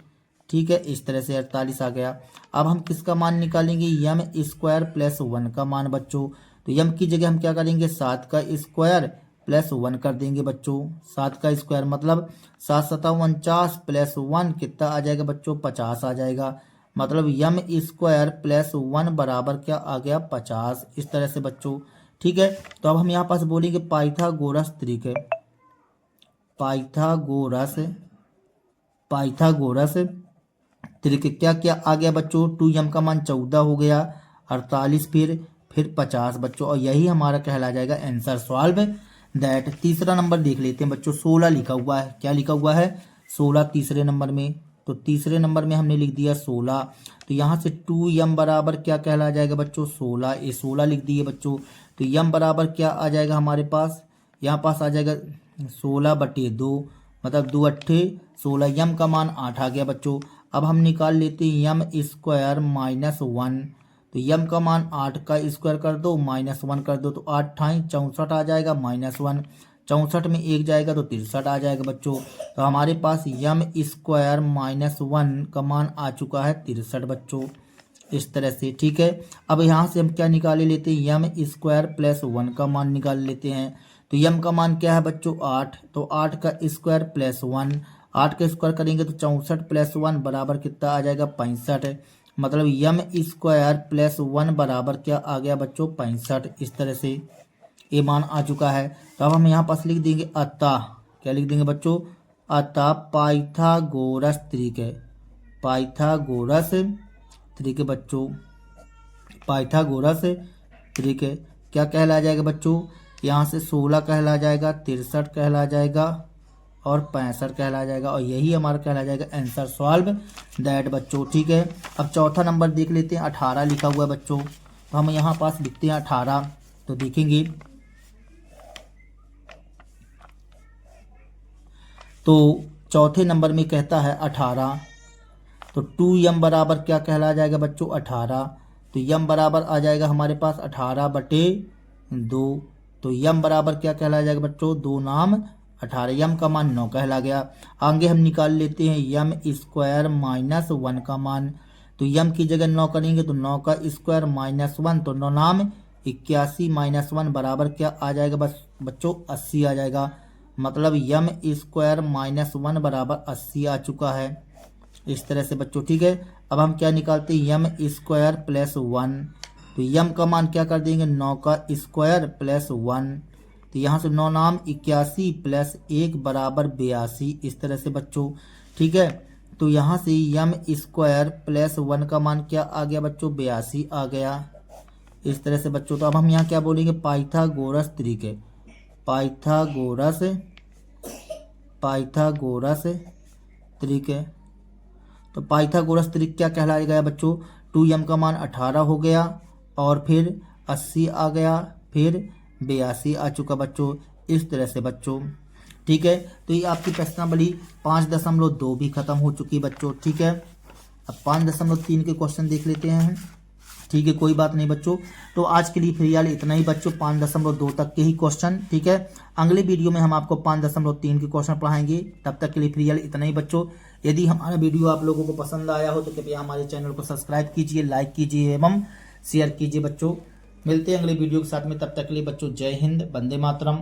ठीक है, इस तरह से 48 आ गया। अब हम किसका मान निकालेंगे, यम स्क्वायर प्लस 1 का मान बच्चों। तो यम की जगह हम क्या करेंगे, 7 का स्क्वायर प्लस 1 कर देंगे बच्चों। 7 का स्क्वायर मतलब 7 7 49 प्लस 1 कितना आ जाएगा बच्चों, 50 आ जाएगा। मतलब यम स्क्वायर प्लस 1 बराबर क्या आ गया, 50, इस तरह से बच्चों। ठीक है, तो अब हम यहाँ पास बोलेंगे पाइथागोरस तरीके, पाइथागोरस पाइथागोरस तरीके क्या क्या आ गया बच्चों, 2m का मान 14 हो गया, 48 फिर 50 बच्चों, और यही हमारा कहला जाएगा आंसर सॉल्व दैट। तीसरा नंबर देख लेते हैं बच्चों, 16 लिखा हुआ है। क्या लिखा हुआ है, 16 तीसरे नंबर में। तो तीसरे नंबर में हमने लिख दिया 16। तो यहाँ से 2m बराबर क्या कहला जाएगा बच्चों, 16, ये 16 लिख दिए बच्चों। तो m बराबर क्या आ जाएगा हमारे पास, यहाँ पास आ जाएगा 16/2, मतलब 2 अट्ठे 16, यम का मान 8 आ गया बच्चों। अब हम निकाल लेते हैं यम स्क्वायर माइनस 1। तो यम का मान 8 का स्क्वायर कर दो माइनस 1 कर दो, तो 8 ठाई 64 आ जाएगा, माइनस 1 64 में 1 जाएगा तो 63 आ जाएगा बच्चों। तो हमारे पास यम स्क्वायर माइनस 1 का मान आ चुका है 63 बच्चों, इस तरह से। ठीक है, अब यहाँ से हम क्या निकाल लेते हैं, यम स्क्वायर प्लस 1 का मान निकाल लेते हैं। तो यम का मान क्या है बच्चों, 8। तो 8 का स्क्वायर प्लस 1, 8 का स्क्वायर करेंगे तो 64 प्लस 1 बराबर कितना आ जाएगा, 65। मतलब यम स्क्वायर प्लस 1 बराबर क्या आ गया बच्चों, 65, इस तरह से ये मान आ चुका है। तो अब हम यहाँ पास लिख देंगे अतः, क्या लिख देंगे बच्चों, अतः पाइथागोरस तरीके, पाइथागोरस तरीके बच्चों, पाइथागोरस तरीके क्या कहला जाएगा बच्चों, यहाँ से 16 कहला जाएगा, 63 कहला जाएगा और 65 कहला जाएगा, और यही हमारा कहला जाएगा आंसर सॉल्व दैट बच्चों। ठीक है, अब चौथा नंबर देख लेते हैं, 18 लिखा हुआ है बच्चों। तो हम यहाँ पास लिखते हैं 18। तो देखेंगे तो चौथे नंबर में कहता है 18। तो 2m बराबर क्या कहला जाएगा बच्चों, 18। तो m बराबर आ जाएगा हमारे पास 18/2। तो m बराबर क्या कहला जाएगा बच्चों, 2 नाम 18, m का मान 9 कहला गया। आगे हम निकाल लेते हैं यम स्क्वायर माइनस 1 का मान। तो यम की जगह 9 करेंगे तो 9 का स्क्वायर माइनस 1, तो 9 नाम 81 माइनस 1 बराबर क्या आ जाएगा बस बच्चों, 80 आ जाएगा। मतलब यम स्क्वायर माइनस 1 बराबर 80 आ चुका है, इस तरह से बच्चों। ठीक है, अब हम क्या निकालते हैं, यम स्क्वायर प्लस 1। तो यम का मान क्या कर देंगे, 9 का स्क्वायर प्लस 1। तो यहाँ से 9 नाम 81 प्लस 1 बराबर 82, इस तरह से बच्चों। ठीक है, तो यहाँ से यम स्क्वायर प्लस 1 का मान क्या आ गया बच्चों, 82 आ गया, इस तरह से बच्चों। तो अब हम यहाँ क्या बोलेंगे, पाइथागोरस तरीके, पाइथागोरस पाइथागोरस तरीके। तो पाइथागोरस तरीके क्या कहलाया गया बच्चों, 2m का मान 18 हो गया और फिर 80 आ गया, फिर 82 आ चुका बच्चों, इस तरह से बच्चों। ठीक है, तो ये आपकी प्रश्नावली 5.2 भी खत्म हो चुकी बच्चों। ठीक है, अब 5.3 के क्वेश्चन देख लेते हैं। ठीक है, कोई बात नहीं बच्चों। तो आज के लिए फिलहाल इतना ही बच्चों, 5.2 तक के ही क्वेश्चन। ठीक है, अगले वीडियो में हम आपको 5.3 के क्वेश्चन पढ़ाएंगे। तब तक के लिए फिलहाल इतना ही बच्चों। यदि हमारा वीडियो आप लोगों को पसंद आया हो तो कृपया हमारे चैनल को सब्सक्राइब कीजिए, लाइक कीजिए एवं शेयर कीजिए बच्चों। मिलते हैं अगले वीडियो के साथ में, तब तक के लिए बच्चों जय हिंद, वंदे मातरम।